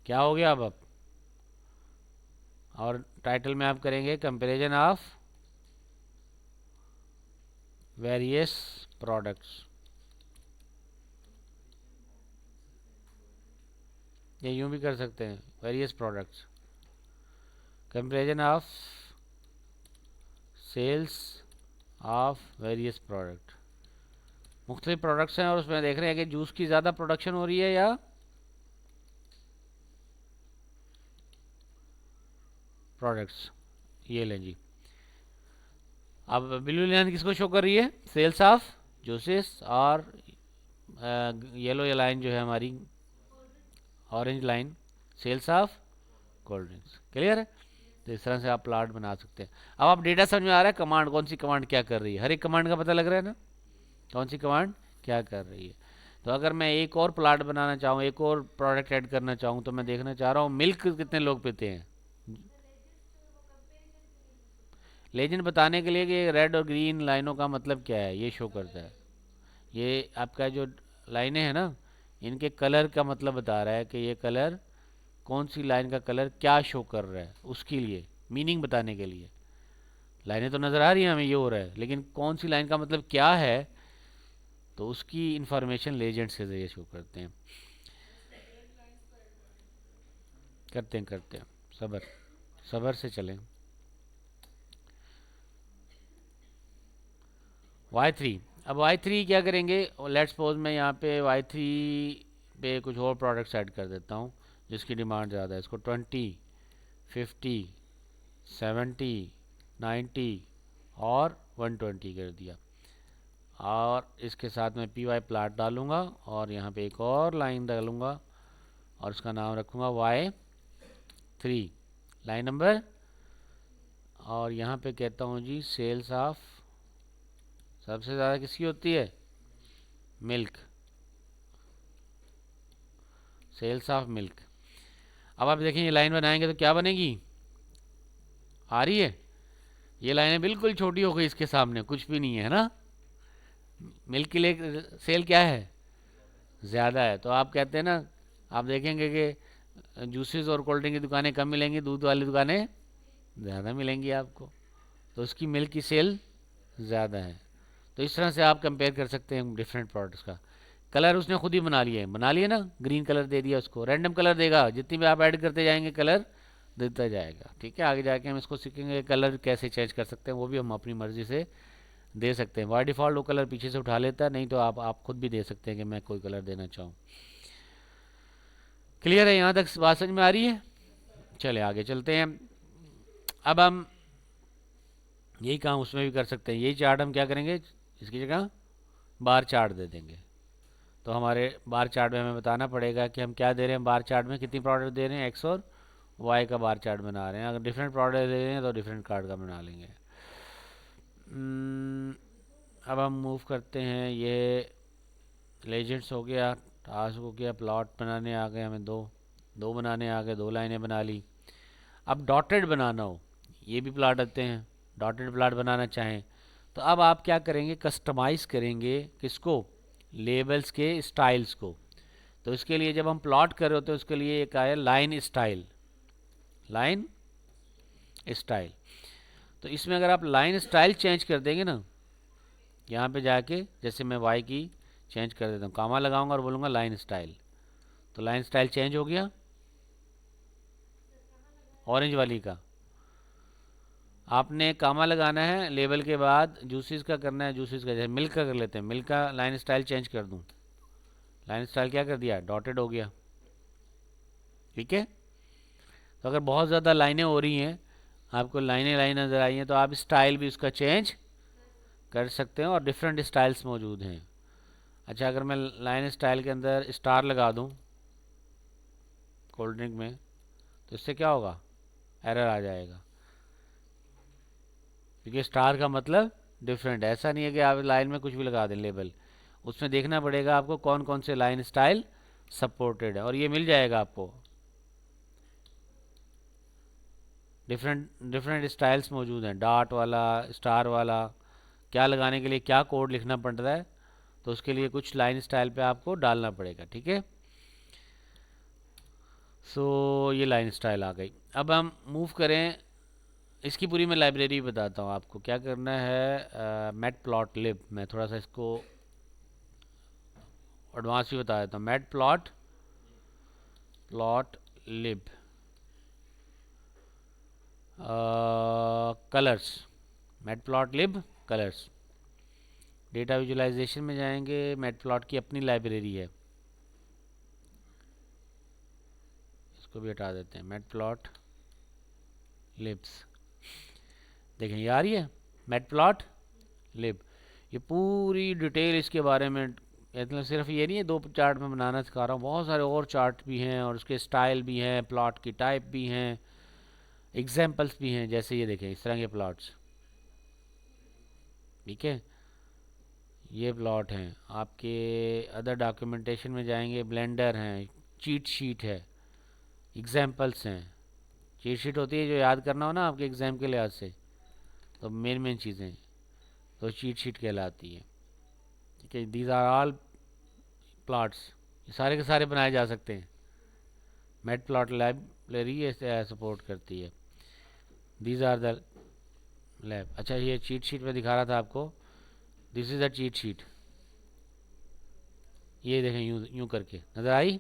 क्या हो गया अब और टाइटल में आप करेंगे कंपैरिजन ऑफ वेरियस प्रोडक्ट्स, ये यूं भी कर सकते हैं, various products, comparison of sales of various product. मुख्तलिफ प्रोडक्ट्स हैं और उसमें देख रहे हैं कि जूस की ज़्यादा प्रोडक्शन हो रही है या प्रोडक्ट्स। ये लें जी, अब ब्लू लाइन किसको शो कर रही है, सेल्स ऑफ जूसेस, और येलो ये लाइन जो है हमारी, orange line, sales of cold drinks. Clear है, तो इस तरह से आप प्लाट बना सकते हैं। अब आप डेटा समझ में आ रहा है, कमांड कौन सी कमांड क्या कर रही है, हर एक कमांड का पता लग रहा है ना, कौन सी कमांड क्या कर रही है। तो अगर मैं एक और प्लाट बनाना चाहूँ, एक और प्रोडक्ट ऐड करना चाहूँ, तो मैं देखना चाह रहा हूँ मिल्क कितने लोग पीते हैं। लेजेंड बताने के लिए कि रेड और ग्रीन लाइनों का मतलब क्या है, ये शो करता है। ये आपका जो लाइनें हैं ना, इनके कलर का मतलब बता रहा है कि ये कलर, कौन सी लाइन का कलर क्या शो कर रहा है, उसके लिए मीनिंग बताने के लिए। लाइनें तो नज़र आ रही हैं हमें, ये हो रहा है, लेकिन कौन सी लाइन का मतलब क्या है, तो उसकी इंफॉर्मेशन लेजेंड्स के जरिए शो करते हैं। करते हैं, सबर, सबर से चलें। Y3, अब Y3 क्या करेंगे, लेट्स सपोज मैं यहाँ पे Y3 पे कुछ और प्रोडक्ट्स ऐड कर देता हूँ जिसकी डिमांड ज़्यादा है। इसको 20, 50, 70, 90 और 120 कर दिया, और इसके साथ मैं PY प्लाट डालूँगा और यहाँ पे एक और लाइन डालूँगा और उसका नाम रखूँगा Y3 लाइन नंबर, और यहाँ पे कहता हूँ जी सेल्स ऑफ, सबसे ज़्यादा किसकी होती है, मिल्क, सेल्स ऑफ मिल्क। अब आप देखें, ये लाइन बनाएंगे तो क्या बनेगी, आ रही है, ये लाइनें बिल्कुल छोटी हो गई, इसके सामने कुछ भी नहीं है ना। मिल्क के लिए सेल क्या है, ज़्यादा है। तो आप कहते हैं ना, आप देखेंगे कि जूसेस और कोल्ड ड्रिंक की दुकानें कम मिलेंगी, दूध वाली दुकानें ज़्यादा मिलेंगी आपको, तो उसकी मिल्क की सेल ज़्यादा है। तो इस तरह से आप कंपेयर कर सकते हैं डिफरेंट प्रोडक्ट्स का। कलर उसने खुद ही बना लिए ना, ग्रीन कलर दे दिया उसको, रैंडम कलर देगा, जितनी भी आप ऐड करते जाएंगे कलर देता जाएगा। ठीक है, आगे जाके हम इसको सीखेंगे कलर कैसे चेंज कर सकते हैं, वो भी हम अपनी मर्ज़ी से दे सकते हैं। बाय डिफ़ॉल्ट वो कलर पीछे से उठा लेता है, नहीं तो आप खुद भी दे सकते हैं कि मैं कोई कलर देना चाहूँ। क्लियर है, यहाँ तक बात समझ में आ रही है। चले आगे चलते हैं। अब हम यही काम उसमें भी कर सकते हैं, यही चार्ट हम क्या करेंगे, इसकी जगह बार चार्ट दे देंगे। तो हमारे बार चार्ट में हमें बताना पड़ेगा कि हम क्या दे रहे हैं, बार चार्ट में कितनी प्रोडक्ट दे रहे हैं, एक्स और वाई का बार चार्ट बना रहे हैं। अगर डिफरेंट प्रोडक्ट दे रहे हैं तो डिफरेंट कार्ड का बना लेंगे। अब हम मूव करते हैं, ये लेजेंड्स हो गया, टास्क हो गया, प्लॉट बनाने आ गए हमें, दो बनाने आ गए, दो लाइनें बना ली। अब डॉटेड बनाना हो, ये भी प्लाट आते हैं, डॉटेड प्लाट बनाना चाहें तो अब आप क्या करेंगे, कस्टमाइज़ करेंगे किसको, लेबल्स के स्टाइल्स को। तो इसके लिए जब हम प्लॉट कर रहे होते हैं उसके लिए एक आया लाइन स्टाइल, लाइन स्टाइल। तो इसमें अगर आप लाइन स्टाइल चेंज कर देंगे ना, यहाँ पे जाके जैसे मैं वाई की चेंज कर देता हूँ, कामा लगाऊंगा और बोलूँगा लाइन स्टाइल, तो लाइन स्टाइल चेंज हो गया ऑरेंज वाली का। आपने कामा लगाना है लेबल के बाद, जूसेस का करना है जूसेस का, जैसे मिल्क का कर लेते हैं, मिल्क का लाइन स्टाइल चेंज कर दूँ, लाइन स्टाइल क्या कर दिया, डॉटेड हो गया। ठीक है, तो अगर बहुत ज़्यादा लाइनें हो रही हैं, आपको लाइनें लाइन नज़र आई हैं, तो आप स्टाइल भी उसका चेंज कर सकते हैं और डिफरेंट स्टाइल्स मौजूद हैं। अच्छा, अगर मैं लाइन स्टाइल के अंदर स्टार लगा दूं कोल्ड ड्रिंक में, तो इससे क्या होगा, एरर आ जाएगा, क्योंकि स्टार का मतलब डिफरेंट है। ऐसा नहीं है कि आप लाइन में कुछ भी लगा दें लेबल, उसमें देखना पड़ेगा आपको कौन कौन से लाइन स्टाइल सपोर्टेड है, और ये मिल जाएगा आपको, डिफरेंट डिफरेंट स्टाइल्स मौजूद हैं, डॉट वाला, स्टार वाला, क्या लगाने के लिए क्या कोड लिखना पड़ रहा है, तो उसके लिए कुछ लाइन स्टाइल पे आपको डालना पड़ेगा। ठीक है, सो ये लाइन स्टाइल आ गई। अब हम मूव करें, इसकी पूरी मैं लाइब्रेरी बताता हूँ आपको क्या करना है। मैट प्लॉट लिब, मैं थोड़ा सा इसको एडवांस भी बता देता हूँ। मैट प्लॉट प्लॉट लिब कलर्स, मैट प्लॉट लिब कलर्स, डेटा विजुलाइजेशन में जाएंगे, मैट प्लॉट की अपनी लाइब्रेरी है, इसको भी हटा देते हैं, मैट प्लॉट लिब्स, देखें ये आ रही है मैट प्लॉट लिब, ये पूरी डिटेल इसके बारे में, मतलब सिर्फ ये नहीं है दो चार्ट में बनाना सिखा रहा हूँ, बहुत सारे और चार्ट भी हैं और उसके स्टाइल भी हैं, प्लॉट की टाइप भी हैं, एग्जाम्पल्स भी हैं, जैसे ये देखें इस तरह के प्लॉट्स। ठीक है, ये प्लॉट हैं आपके। अदर डॉक्यूमेंटेशन में जाएंगे, ब्लेंडर हैं, चीट शीट है, एग्जाम्पल्स हैं। चीट शीट होती है जो याद करना हो ना आपके एग्ज़ाम के लिहाज से, तो मेन मेन चीज़ें तो चीट शीट कहलाती है। ठीक है, दीज आर ऑल प्लॉट्स, ये सारे के सारे बनाए जा सकते हैं, मैट प्लॉट लाइब्रेरी ये सपोर्ट करती है। These are the lab. अच्छा, ये चीट शीट में दिखा रहा था आपको, this is the cheat sheet, ये देखें यूँ यूँ करके नज़र आई,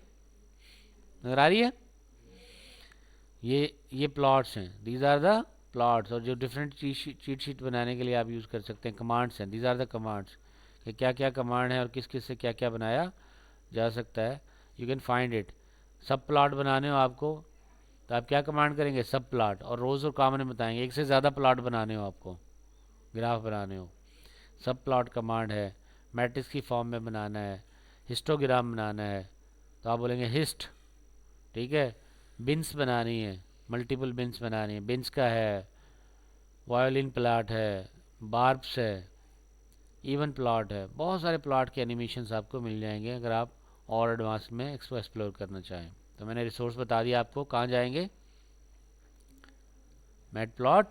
नज़र आ रही है, ये प्लॉट्स हैं, दीज आर द प्लॉट्स। और जो डिफरेंट चीट शीट बनाने के लिए आप यूज़ कर सकते हैं, कमांड्स हैं, दीज आर द कमांड्स, कि क्या क्या कमांड है और किस किस से क्या क्या बनाया जा सकता है। You can find it. सब प्लॉट बनाने हो आपको, तो आप क्या कमांड करेंगे, सब प्लॉट, और रोज़ और कॉमन बताएंगे, एक से ज़्यादा प्लॉट बनाने हो आपको, ग्राफ बनाने हो, सब प्लॉट कमांड है। मैट्रिक्स की फॉर्म में बनाना है, हिस्टोग्राम बनाना है, तो आप बोलेंगे हिस्ट। ठीक है, बिन्स बनानी है, मल्टीपल बिन्स बनानी है, बिन्स का है, वायोलिन प्लॉट है, बार्ब्स है, इवन प्लॉट है, बहुत सारे प्लॉट के एनिमेशंस आपको मिल जाएंगे अगर आप और एडवांस में इसको एक्सप्लोर करना चाहें। तो मैंने रिसोर्स बता दिया आपको, कहाँ जाएंगे, मैट प्लॉट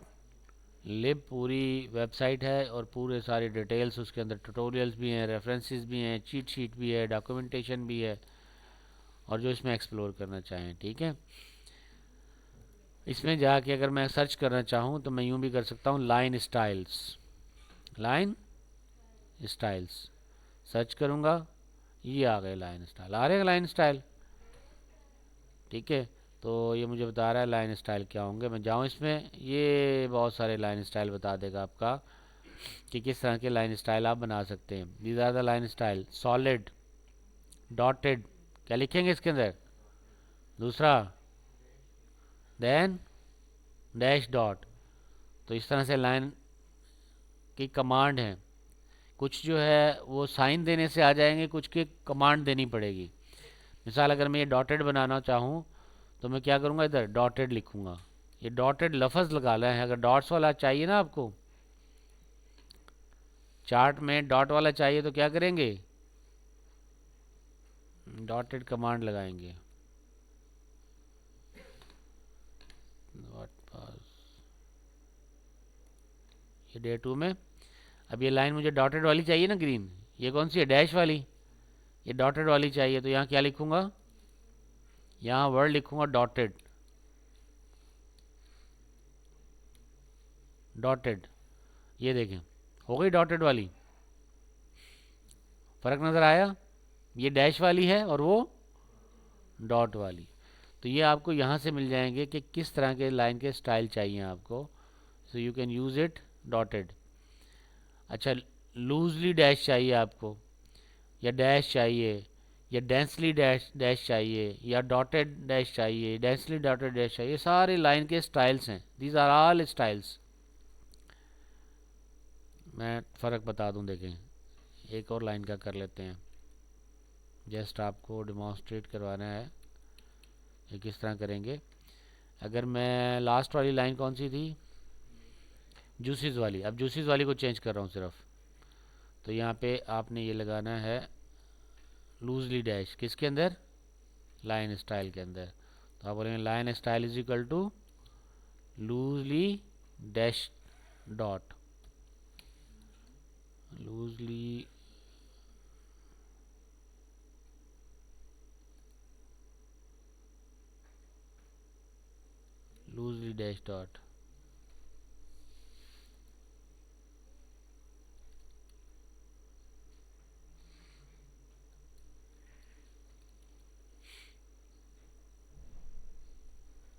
लिब पूरी वेबसाइट है और पूरे सारे डिटेल्स उसके अंदर, ट्यूटोरियल्स भी हैं, रेफरेंसेस भी हैं, चीट शीट भी है, डॉक्यूमेंटेशन भी है, और जो इसमें एक्सप्लोर करना चाहें। ठीक है, इसमें जाके अगर मैं सर्च करना चाहूँ तो मैं यूँ भी कर सकता हूँ, line styles, line styles search करूँगा, ये आ गए लाइन स्टाइल, आ रहे हैं लाइन स्टाइल। ठीक है, तो ये मुझे बता रहा है लाइन स्टाइल क्या होंगे, मैं जाऊँ इसमें, ये बहुत सारे लाइन स्टाइल बता देगा आपका कि किस तरह के लाइन स्टाइल आप बना सकते हैं। These are the line style, solid, dotted, क्या लिखेंगे इसके अंदर, दूसरा, देन डैश डॉट, तो इस तरह से लाइन की कमांड है। कुछ जो है वो साइन देने से आ जाएंगे, कुछ की कमांड देनी पड़ेगी। मिसाल अगर मैं ये डॉटेड बनाना चाहूँ तो मैं क्या करूँगा, इधर डॉटेड लिखूँगा, ये डॉटेड लफ्ज़ लगाना है। अगर डॉट्स वाला चाहिए ना आपको, चार्ट में डॉट वाला चाहिए, तो क्या करेंगे, डॉटेड कमांड लगाएंगे, ये डे 2 में। अब ये लाइन मुझे डॉटेड वाली चाहिए ना, ग्रीन, ये कौन सी है, डैश वाली, ये डॉटेड वाली चाहिए, तो यहाँ क्या लिखूँगा, यहाँ वर्ड लिखूँगा डॉटेड, डॉटेड। ये देखें हो गई डॉटेड वाली, फ़र्क नज़र आया, ये डैश वाली है और वो डॉट वाली। तो ये आपको यहाँ से मिल जाएंगे कि किस तरह के लाइन के स्टाइल चाहिए आपको, so you can use it dotted. अच्छा, लूजली डैश चाहिए आपको, या डैश चाहिए, या डेंसली डैश डैश चाहिए, या डॉटेड डैश चाहिए, डेंसली डॉटेड डैश चाहिए, सारे लाइन के स्टाइल्स हैं, दीज आर ऑल स्टाइल्स। मैं फ़र्क बता दूं, देखें एक और लाइन का कर लेते हैं, जस्ट आपको डिमॉन्स्ट्रेट करवाना है ये किस तरह करेंगे। अगर मैं लास्ट वाली लाइन कौन सी थी, जूसीज वाली, अब जूसीज वाली को चेंज कर रहा हूँ सिर्फ, तो यहाँ पे आपने ये लगाना है लूजली डैश, किसके अंदर, लाइन स्टाइल के अंदर। तो आप बोलेंगे line style is equal to loosely dash dot, loosely loosely dash dot.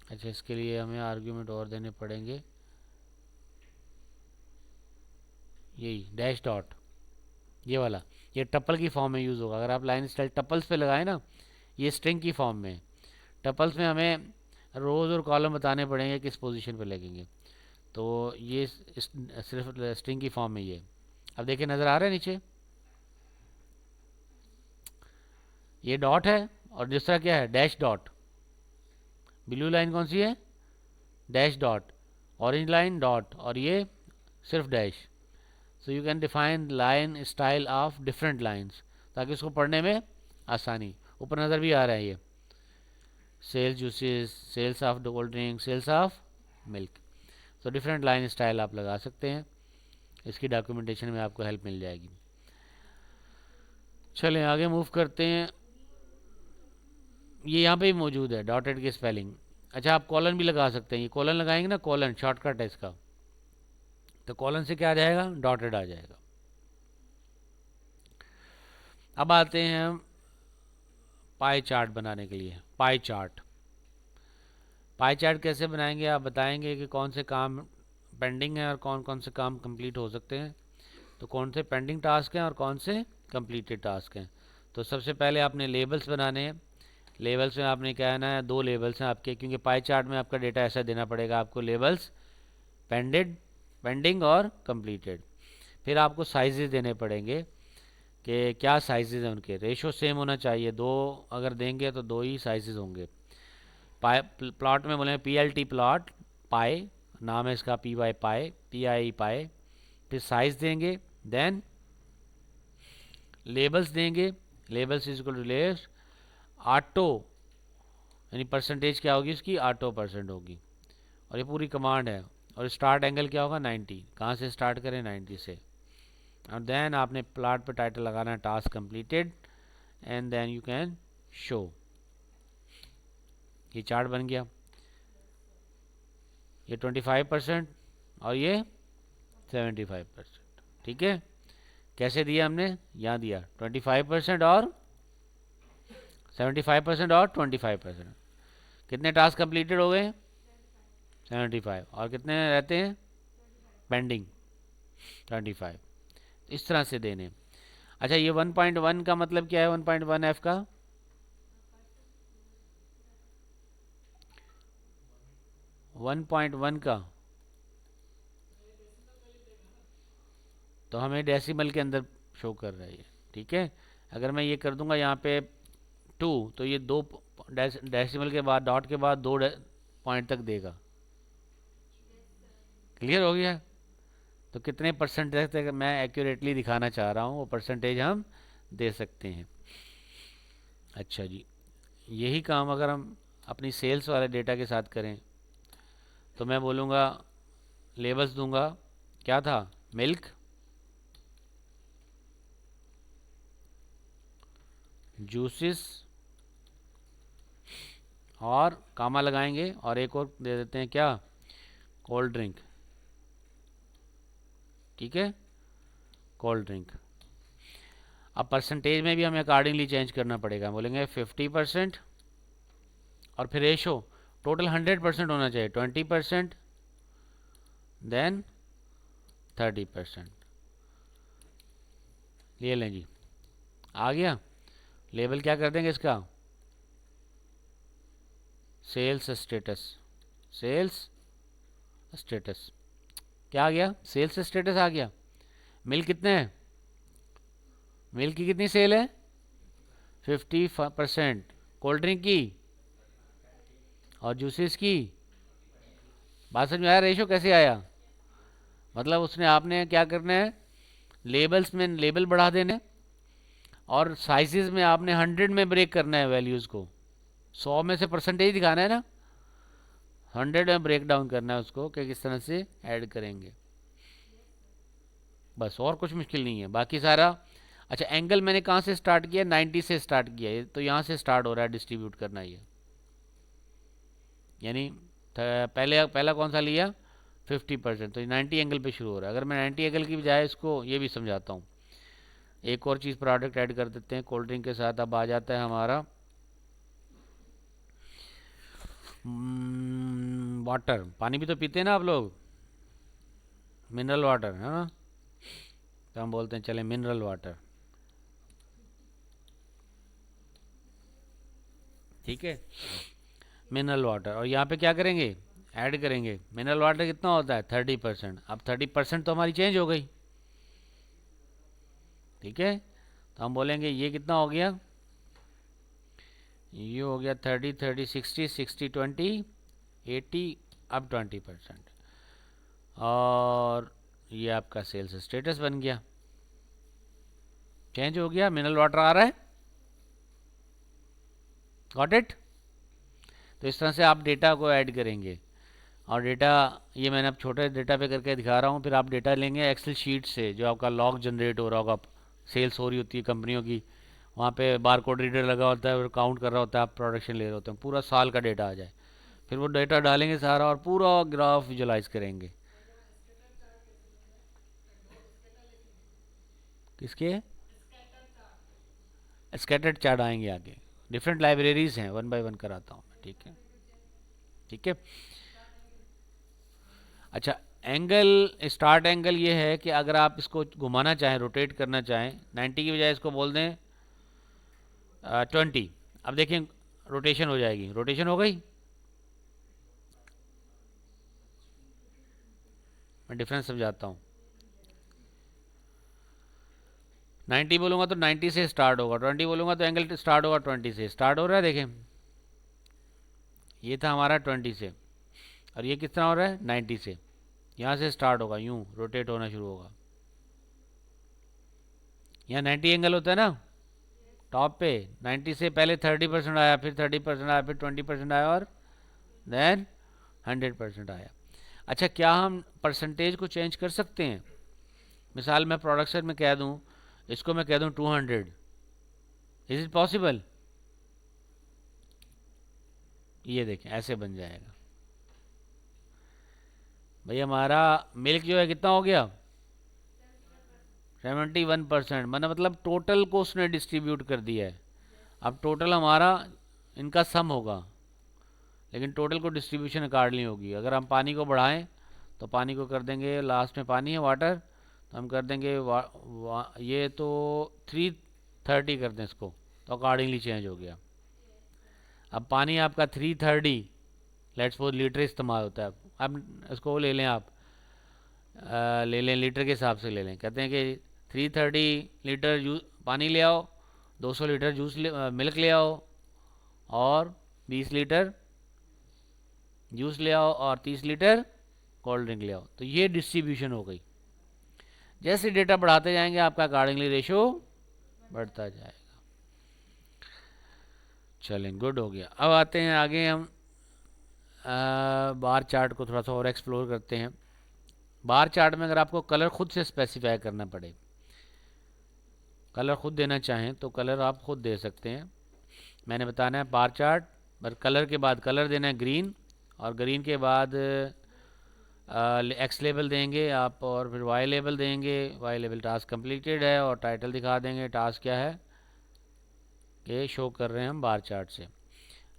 अच्छा, इसके लिए हमें आर्ग्यूमेंट और देने पड़ेंगे, यही डैश डॉट, ये वाला, ये टपल की फॉर्म में यूज़ होगा। अगर आप लाइन स्टाइल टपल्स पे लगाएं ना, ये स्ट्रिंग की फॉर्म में, टपल्स में हमें रोज़ और कॉलम बताने पड़ेंगे किस पोजीशन पे लगेंगे, तो ये सिर्फ स्ट्रिंग की फॉर्म में ये। अब देखिए नज़र आ रहा है नीचे, ये डॉट है और दूसरा क्या है, डैश डॉट। ब्लू लाइन कौन सी है, dash dot, orange line dot, और ये सिर्फ dash. So you can define line style of different lines, ताकि उसको पढ़ने में आसानी। ऊपर नज़र भी आ रहा है ये, sales juices, sales of cold drink, sales of milk. तो डिफरेंट लाइन स्टाइल आप लगा सकते हैं, इसकी डॉक्यूमेंटेशन में आपको हेल्प मिल जाएगी। चलें आगे मूव करते हैं, ये यहाँ पे ही मौजूद है डॉटेड की स्पेलिंग। अच्छा, आप कॉलन भी लगा सकते हैं, ये कॉलन लगाएंगे ना, कॉलन शॉर्टकट है इसका, तो कॉलन से क्या आ जाएगा, डॉटेड आ जाएगा। अब आते हैं हम पाई चार्ट बनाने के लिए। पाई चार्ट, पाई चार्ट कैसे बनाएंगे, आप बताएंगे कि कौन से काम पेंडिंग है और कौन कौन से काम कंप्लीट हो सकते हैं, तो कौन से पेंडिंग टास्क हैं और कौन से कंप्लीटेड टास्क हैं। तो सबसे पहले आपने लेबल्स बनाने हैं। लेबल्स में आपने क्या है ना, दो लेबल्स हैं आपके, क्योंकि पाई चार्ट में आपका डेटा ऐसा देना पड़ेगा आपको, लेबल्स पेंडेड, पेंडिंग और कंप्लीटेड। फिर आपको साइजेस देने पड़ेंगे कि क्या साइजेस हैं उनके, रेशो सेम होना चाहिए, दो अगर देंगे तो दो ही साइजेस होंगे। पाई प्लॉट में बोले PLT प्लॉट, पाई नाम है इसका, PY पाई, PI पाई। फिर साइज देंगे, देन लेबल्स देंगे, labels is equal to less auto, यानी परसेंटेज क्या होगी उसकी, ऑटो परसेंट होगी, और ये पूरी कमांड है। और स्टार्ट एंगल क्या होगा, 90, कहाँ से स्टार्ट करें, 90 से। और देन आपने प्लॉट पे टाइटल लगाना है task completed, and then you can show. ये चार्ट बन गया, ये 25% और ये 75%। ठीक है, कैसे दिया हमने, यहाँ दिया 25% और 75% और 25%। कितने टास्क कंप्लीटेड हो गए, 75, और कितने रहते हैं पेंडिंग, 25। इस तरह से देने। अच्छा, ये 1.1 का मतलब क्या है, 1.1F का, 1.1 का तो हमें डेसिमल के अंदर शो कर रहा है ये। ठीक है, अगर मैं ये कर दूंगा यहाँ पे 2, तो ये दो डेसिमल के बाद, डॉट के बाद दो पॉइंट तक देगा। क्लियर हो गया, तो कितने परसेंटेज तक मैं एक्यूरेटली दिखाना चाह रहा हूँ वो परसेंटेज हम दे सकते हैं। अच्छा जी, यही काम अगर हम अपनी सेल्स वाले डेटा के साथ करें, तो मैं बोलूँगा, लेबल्स दूंगा, क्या था, मिल्क, जूसेस और कामा लगाएंगे और एक और दे देते हैं क्या, कोल्ड ड्रिंक। ठीक है, कोल्ड ड्रिंक। अब परसेंटेज में भी हमें अकॉर्डिंगली चेंज करना पड़ेगा, बोलेंगे 50% और फिर रेशो टोटल 100% होना चाहिए, 20% देन 30%। ले लें जी, आ गया। लेबल क्या कर देंगे इसका, सेल्स स्टेटस। सेल्स स्टेटस क्या आ गया, सेल्स स्टेटस आ गया। मिल्क कितने हैं, मिल्क की कितनी सेल है, 50%। कोल्ड ड्रिंक की और जूसेस की, बात समझ में आया, रेशो कैसे आया। मतलब उसने आपने क्या करना है, लेबल्स में लेबल बढ़ा देने और साइजेस में आपने 100 में ब्रेक करना है वैल्यूज़ को। 100 में से परसेंटेज दिखाना है ना, 100 में ब्रेक डाउन करना है उसको कि किस तरह से ऐड करेंगे। बस और कुछ मुश्किल नहीं है, बाकी सारा। अच्छा, एंगल मैंने कहाँ से स्टार्ट किया, 90 से स्टार्ट किया है, तो यहाँ से स्टार्ट हो रहा है डिस्ट्रीब्यूट करना ये। यानी पहला कौन सा लिया, 50%, तो 90 एंगल पे शुरू हो रहा है। अगर मैं 90 एंगल की बजाय इसको ये भी समझाता हूँ, एक और चीज़ प्रोडक्ट ऐड कर देते हैं कोल्ड ड्रिंक के साथ। अब आ जाता है हमारा वाटर। पानी भी तो पीते हैं ना आप लोग, मिनरल वाटर है ना, तो हम बोलते हैं चले मिनरल वाटर। ठीक है, मिनरल वाटर। और यहाँ पे क्या करेंगे, ऐड करेंगे। मिनरल वाटर कितना होता है, 30%। अब 30% तो हमारी चेंज हो गई। ठीक है, तो हम बोलेंगे ये कितना हो गया, ये हो गया 30 30 60 60 20 80, अब 20%। और ये आपका सेल्स स्टेटस बन गया, चेंज हो गया, मिनरल वाटर आ रहा है। Got it. तो इस तरह से आप डेटा को ऐड करेंगे। और डेटा ये मैंने अब छोटे डेटा पे करके दिखा रहा हूँ। फिर आप डेटा लेंगे एक्सेल शीट से, जो आपका लॉग जनरेट हो रहा होगा, सेल्स हो रही होती है कंपनियों की, वहाँ पे बार कोड रीडर लगा होता है और काउंट कर रहा होता है, आप प्रोडक्शन ले रहे होते हैं, पूरा साल का डेटा आ जाए। फिर वो डेटा डालेंगे सारा और पूरा ग्राफ विजुलाइज करेंगे। किसके, स्कैटर्ड चार्ट आएंगे आगे, डिफरेंट लाइब्रेरीज हैं, वन बाय वन कराता हूँ मैं। ठीक है, ठीक है। अच्छा, एंगल, स्टार्ट एंगल ये है कि अगर आप इसको घुमाना चाहें, रोटेट करना चाहें, 90 की बजाय इसको बोल दें 20। अब देखें रोटेशन हो जाएगी, रोटेशन हो गई। मैं डिफरेंस समझाता हूँ। 90 बोलूँगा तो 90 से स्टार्ट होगा, 20 बोलूँगा तो एंगल स्टार्ट होगा 20 से। स्टार्ट हो रहा है, देखें ये था हमारा 20 से, और ये कितना हो रहा है 90 से। यहाँ से स्टार्ट होगा, यूँ रोटेट होना शुरू होगा। यहाँ 90 एंगल होता है ना टॉप पे, 90 से पहले 30% आया, फिर 30% आया, फिर 20% आया, और देन 100% आया। अच्छा, क्या हम परसेंटेज को चेंज कर सकते हैं। मिसाल मैं प्रोडक्शन में कह दूं, इसको मैं कह दूं 200, इज इट पॉसिबल। ये देखें ऐसे बन जाएगा भाई। हमारा मिल्क जो है कितना हो गया, 71%। मतलब टोटल को उसने डिस्ट्रीब्यूट कर दिया है। अब टोटल हमारा इनका सम होगा, लेकिन टोटल को डिस्ट्रीब्यूशन अकॉर्डिंगली होगी। अगर हम पानी को बढ़ाएं तो पानी को कर देंगे, लास्ट में पानी है वाटर, तो हम कर देंगे ये तो 330 कर दें इसको, तो अकॉर्डिंगली चेंज हो गया। अब पानी आपका 330 लेट्स सपोज लीटर इस्तेमाल होता है। अब इसको ले लें आप, ले लें लीटर के हिसाब से ले लें। कहते हैं कि 330 लीटर पानी ले आओ, 200 लीटर मिल्क ले आओ, और 20 लीटर जूस ले आओ, और 30 लीटर कोल्ड ड्रिंक ले आओ। तो ये डिस्ट्रीब्यूशन हो गई। जैसे डेटा बढ़ाते जाएंगे आपका अकॉर्डिंगली रेशो बढ़ता जाएगा। चलें, गुड हो गया। अब आते हैं आगे, हम बार चार्ट को थोड़ा सा और एक्सप्लोर करते हैं। बार चार्ट में अगर आपको कलर खुद से स्पेसिफाई करना पड़े, कलर खुद देना चाहें तो कलर आप खुद दे सकते हैं। मैंने बताना है बार चार्ट, पर कलर के बाद कलर देना है ग्रीन, और ग्रीन के बाद एक्स लेबल देंगे आप, और फिर वाई लेबल देंगे, वाई लेबल टास्क कंप्लीटेड है, और टाइटल दिखा देंगे टास्क क्या है कि शो कर रहे हैं हम बार चार्ट से।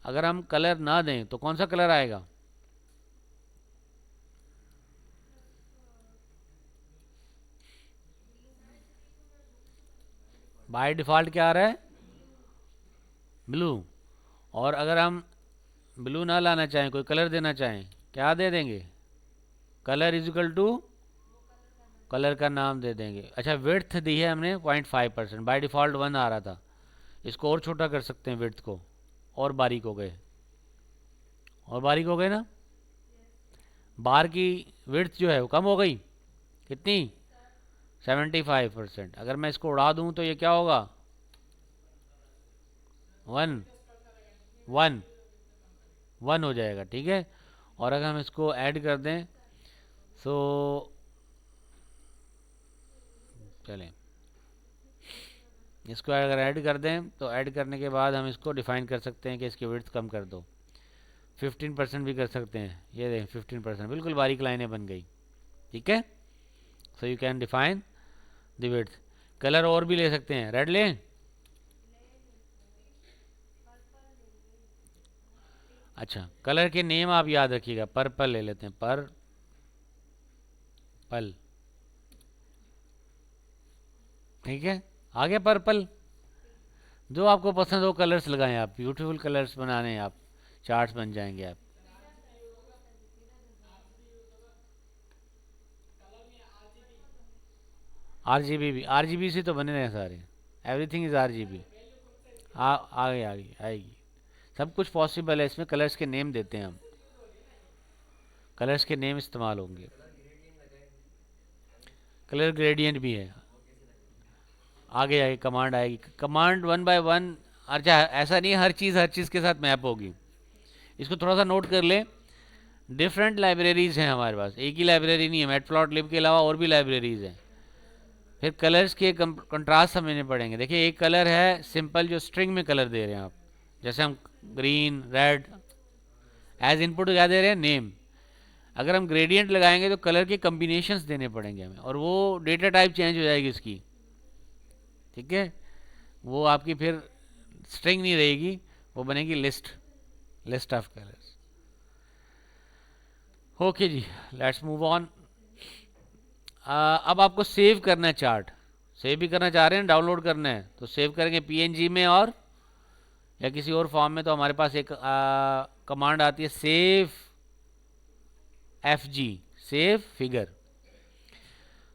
अगर हम कलर ना दें तो कौन सा कलर आएगा? बाय डिफ़ॉल्ट क्या आ रहा है? ब्लू। और अगर हम ब्लू ना लाना चाहें, कोई कलर देना चाहें, क्या दे देंगे? Colour is equal to colour का नाम दे देंगे। अच्छा, विड्थ दी है हमने 0.5%, बाय डिफ़ॉल्ट 1 आ रहा था, इसको और छोटा कर सकते हैं विड्थ को, और बारीक हो गए, और बारीक हो गए ना। बार की विड्थ जो है वो कम हो गई, कितनी? 75%। अगर मैं इसको उड़ा दूं तो ये क्या होगा? 1 1 हो जाएगा, ठीक है। और अगर हम इसको ऐड कर दें तो चलें, इसको अगर ऐड कर दें तो ऐड करने के बाद हम इसको डिफ़ाइन कर सकते हैं कि इसकी विड्थ कम कर दो। 15% भी कर सकते हैं, ये देखें 15%, बिल्कुल बारीक लाइनें बन गई, ठीक है। So you can define the width. Colour और भी ले सकते हैं, रेड लें? अच्छा, कलर के नेम आप याद रखिएगा, पर्पल ले लेते हैं, पल, ठीक है। आ गया पर्पल। जो आपको पसंद हो कलर्स लगाएं आप, ब्यूटीफुल कलर्स बनाने हैं आप, चार्ट्स बन जाएंगे आप। आरजीबी भी, आरजीबी से तो बने हैं सारे, एवरीथिंग इज आरजीबी। आगे आगे आएगी, सब कुछ पॉसिबल है इसमें। कलर्स के नेम देते हैं हम, कलर्स के नेम इस्तेमाल होंगे। कलर ग्रेडियंट भी है, आगे आगे कमांड आएगी, कमांड 1 बाय 1। अच्छा, ऐसा नहीं है हर चीज़ के साथ मैप होगी, इसको थोड़ा सा नोट कर ले। डिफरेंट लाइब्रेरीज हैं हमारे पास, एक ही लाइब्रेरी नहीं है, मैटप्लॉटलिब के अलावा और भी लाइब्रेरीज हैं। फिर कलर्स के कंट्रास्ट समझने पड़ेंगे। देखिए, एक कलर है सिंपल जो स्ट्रिंग में कलर दे रहे हैं आप, जैसे हम ग्रीन रेड एज इनपुट क्या दे रहे हैं? नेम। अगर हम ग्रेडियंट लगाएंगे तो कलर के कम्बिनेशंस देने पड़ेंगे हमें, और वो डेटा टाइप चेंज हो जाएगी इसकी, ठीक है। वो आपकी फिर स्ट्रिंग नहीं रहेगी, वो बनेगी list, list of colours. Okay जी, लेट्स मूव ऑन। अब आपको सेव करना है चार्ट, सेव भी करना चाह रहे हैं, डाउनलोड करना है तो सेव करेंगे पीएनजी में और या किसी और फॉर्म में। तो हमारे पास एक कमांड आती है सेव एफजी, सेव फिगर।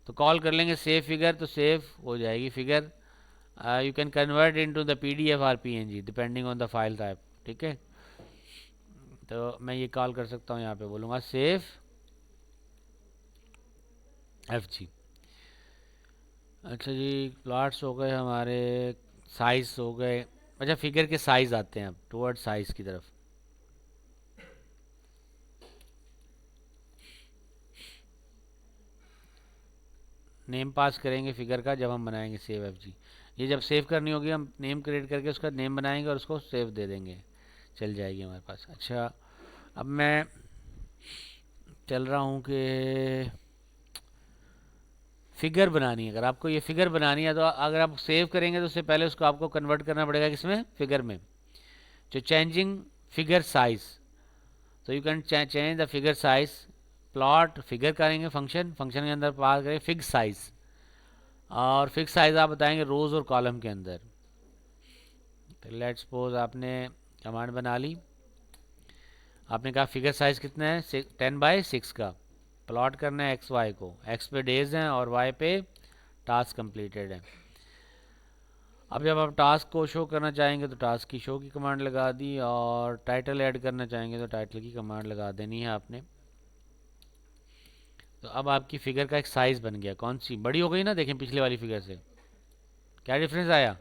तो कॉल कर लेंगे सेव फिगर, तो सेव हो जाएगी figure. You can convert into the PDF और PNG depending on the file type, ठीक है। तो मैं ये कॉल कर सकता हूँ, यहाँ पे बोलूँगा सेव एफजी। अच्छा जी, प्लॉट्स हो गए हमारे, साइज हो गए। अच्छा, फिगर के साइज आते हैं अब, टुवर्ड साइज की तरफ। नेम पास करेंगे फिगर का जब हम बनाएंगे सेव एफजी। ये जब सेव करनी होगी हम नेम क्रिएट करके उसका नेम बनाएंगे और उसको सेव दे देंगे, चल जाएगी हमारे पास। अच्छा, अब मैं चल रहा हूँ कि फिगर बनानी है। अगर आपको ये फिगर बनानी है तो अगर आप सेव करेंगे तो उससे पहले उसको आपको कन्वर्ट करना पड़ेगा किसमें? फिगर में। जो चेंजिंग फिगर साइज, तो you can change the figure size. Plot figure करेंगे फंक्शन, फंक्शन के अंदर पास करेंगे फिक्स साइज, और फिक्स साइज आप बताएंगे रोज और कॉलम के अंदर। तो लेट्स सपोज आपने कमांड बना ली, आपने कहा फिगर साइज कितना है? 10/6 का। प्लॉट करना है एक्स वाई को, एक्स पे डेज हैं और वाई पे टास्क कंप्लीटेड है। अब जब आप टास्क को शो करना चाहेंगे तो टास्क की शो की कमांड लगा दी, और टाइटल ऐड करना चाहेंगे तो टाइटल की कमांड लगा देनी है आपने। तो अब आपकी फिगर का एक साइज़ बन गया, कौन सी? बड़ी हो गई ना, देखें पिछले वाली फिगर से क्या डिफरेंस आया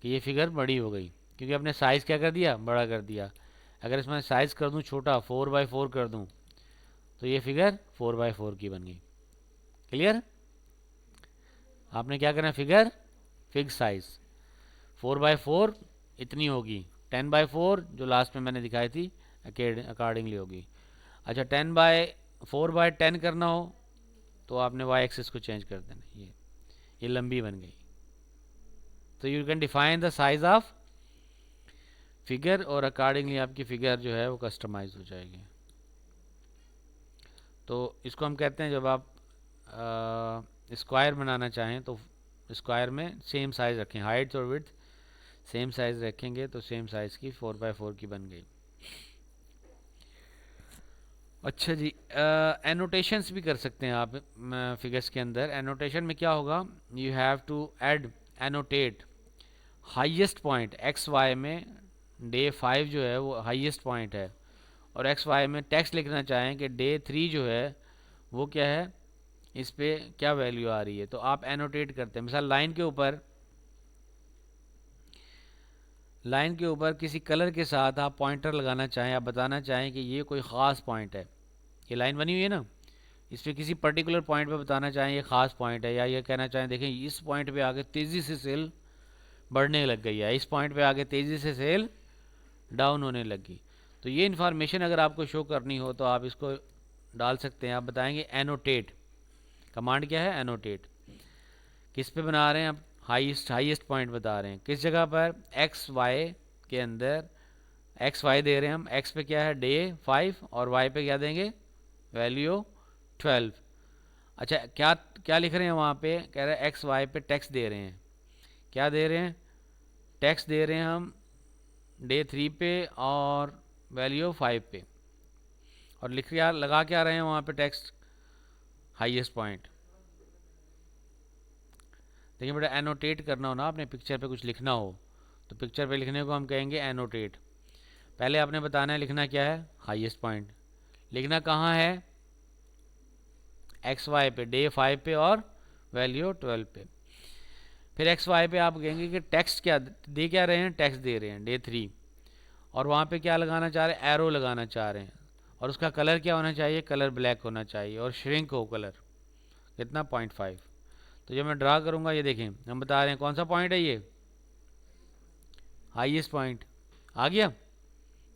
कि ये फिगर बड़ी हो गई, क्योंकि आपने साइज़ क्या कर दिया? बड़ा कर दिया। अगर इसमें साइज़ कर दूँ छोटा, 4/4 कर दूँ, तो ये फिगर 4/4 की बन गई। क्लियर? आपने क्या करना है, फिगर फिक्स साइज 4x4 इतनी होगी, 10x4 जो लास्ट में मैंने दिखाई थी अकॉर्डिंगली होगी। अच्छा 4x10 करना हो तो आपने वाई एक्सिस को चेंज कर देना, ये लंबी बन गई। तो you can define the size of figure और अकॉर्डिंगली आपकी फिगर जो है वो कस्टमाइज हो जाएगी। तो इसको हम कहते हैं, जब आप स्क्वायर बनाना चाहें तो स्क्वायर में सेम साइज़ रखें, हाइट और विड्थ सेम साइज़ रखेंगे तो सेम साइज़ की 4x4 की बन गई। अच्छा जी, एनोटेशंस भी कर सकते हैं आप फिगर्स के अंदर। एनोटेशन में क्या होगा, you have to add annotate highest point X Y में। डे 5 जो है वो हाईएस्ट पॉइंट है, और एक्स वाई में टेक्स्ट लिखना चाहें कि डे 3 जो है वो क्या है, इस पे क्या वैल्यू आ रही है, तो आप एनोटेट करते हैं। मिसाल लाइन के ऊपर किसी कलर के साथ आप पॉइंटर लगाना चाहें, आप बताना चाहें कि ये कोई ख़ास पॉइंट है, ये लाइन बनी हुई है ना, इस पर किसी पर्टिकुलर पॉइंट पे बताना चाहें ये ख़ास पॉइंट है, या ये कहना चाहें देखें इस पॉइंट पे आगे तेज़ी से सेल बढ़ने लग गई है, इस पॉइंट पे आगे तेज़ी से सेल डाउन होने लगी, तो ये इन्फॉर्मेशन अगर आपको शो करनी हो तो आप इसको डाल सकते हैं। आप बताएंगे एनोटेट, कमांड क्या है, एनोटेट। किस पे बना रहे हैं आप, हाईएस्ट पॉइंट बता रहे हैं, किस जगह पर, एक्स वाई के अंदर। एक्स वाई दे रहे हैं हम, एक्स पे क्या है डे 5 और वाई पे क्या देंगे, वैल्यू 12। अच्छा क्या क्या लिख रहे हैं वहाँ पे, कह रहे हैं एक्स वाई पे टेक्स्ट दे रहे हैं, क्या दे रहे हैं, टेक्स्ट दे रहे हैं हम डे 3 पे और वैल्यू 5 पे, और लिख क्या लगा क्या रहे हैं वहाँ पे टेक्स्ट, हाईएस्ट पॉइंट। देखिए बेटा, एनोटेट करना हो ना, आपने पिक्चर पे कुछ लिखना हो तो पिक्चर पे लिखने को हम कहेंगे एनोटेट। पहले आपने बताना है लिखना क्या है, हाईएस्ट पॉइंट। लिखना कहाँ है, एक्स वाई पे, डे 5 पे और वैल्यू 12 पे। फिर एक्स वाई पे आप कहेंगे कि टेक्स्ट क्या दे, क्या रहे हैं, टेक्स्ट दे रहे हैं डे 3, और वहाँ पे क्या लगाना चाह रहे हैं, एरो लगाना चाह रहे हैं, और उसका कलर क्या होना चाहिए, कलर ब्लैक होना चाहिए, और श्रिंक हो कलर कितना 0.5। तो जब मैं ड्रा करूँगा, ये देखें हम बता रहे हैं कौन सा पॉइंट है, ये हाईएस्ट पॉइंट आ गया।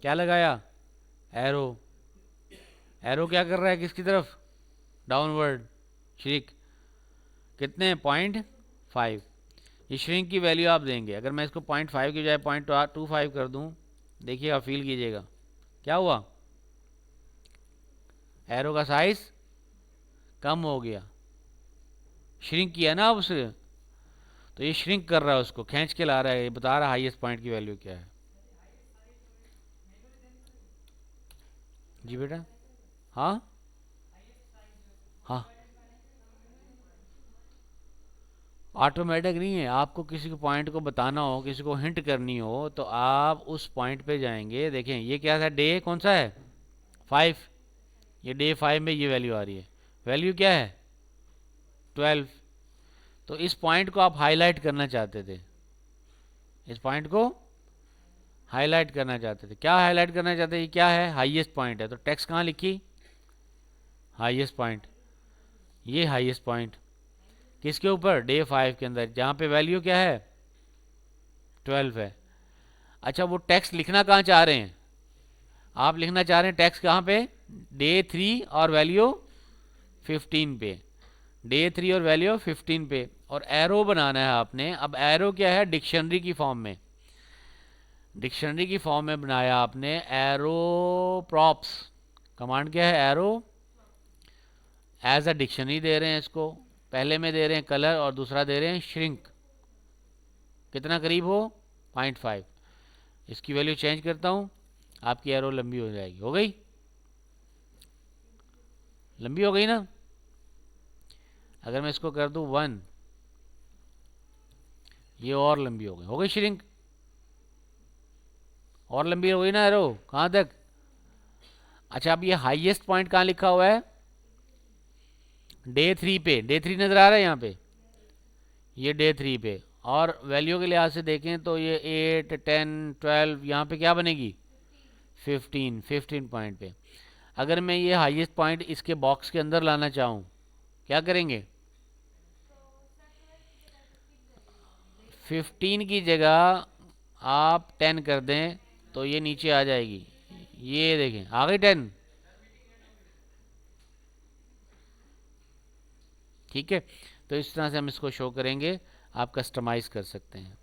क्या लगाया, एरो, एरो क्या कर रहा है, किसकी तरफ, डाउनवर्ड, श्रिंक कितने 0.5। ये श्रिंक की वैल्यू आप देंगे। अगर मैं इसको 0.5 की बजाय 0.25 कर दूं, देखिएगा, फील कीजिएगा क्या हुआ, एरो का साइज कम हो गया, श्रिंक किया ना अब उसे, तो ये श्रिंक कर रहा है, उसको खींच के ला रहा है, ये बता रहा है हाईएस्ट पॉइंट की वैल्यू क्या है। जी बेटा, हाँ हाँ, ऑटोमेटिक नहीं है, आपको किसी को पॉइंट को बताना हो, किसी को हिंट करनी हो तो आप उस पॉइंट पे जाएंगे। देखें ये क्या था, डे कौन सा है, 5, ये डे 5 में ये वैल्यू आ रही है, वैल्यू क्या है 12। तो इस पॉइंट को आप हाईलाइट करना चाहते थे, इस पॉइंट को हाईलाइट करना चाहते थे, क्या हाईलाइट करना चाहते थे, ये क्या है, हाईएस्ट पॉइंट है, तो टेक्स्ट कहाँ लिखी, हाईएस्ट पॉइंट, ये हाईएस्ट पॉइंट किसके ऊपर, डे 5 के अंदर, जहाँ पे वैल्यू क्या है 12 है। अच्छा वो टेक्स्ट लिखना कहाँ चाह रहे हैं, आप लिखना चाह रहे हैं टेक्स्ट कहाँ पे, डे 3 और वैल्यू 15 पे, डे 3 और वैल्यू 15 पे, और एरो बनाना है आपने। अब एरो क्या है, डिक्शनरी की फॉर्म में, डिक्शनरी की फॉर्म में बनाया आपने, एरो प्रॉप्स, कमांड क्या है, एरो एज अ डिक्शनरी दे रहे हैं इसको, पहले में दे रहे हैं कलर और दूसरा दे रहे हैं श्रिंक, कितना करीब हो 0.5। इसकी वैल्यू चेंज करता हूँ, आपकी एरो लंबी हो जाएगी, हो गई, लंबी हो गई ना। अगर मैं इसको कर दूँ 1, ये और लंबी हो गई श्रिंक, और लंबी हो गई ना एरो, कहाँ तक। अच्छा अब ये हाईएस्ट पॉइंट कहाँ लिखा हुआ है, डे 3 पे, डे 3 नज़र आ रहा है यहाँ पे, ये डे 3 पे, और वैल्यू के लिहाज से देखें तो ये 8, 10, 12, यहाँ पे क्या बनेगी 15 पॉइंट पे। अगर मैं ये हाईएस्ट पॉइंट इसके बॉक्स के अंदर लाना चाहूँ, क्या करेंगे, 15 की जगह आप 10 कर दें तो ये नीचे आ जाएगी। ये देखें आ गई 10। ठीक है, तो इस तरह से हम इसको शो करेंगे, आप कस्टमाइज़ कर सकते हैं।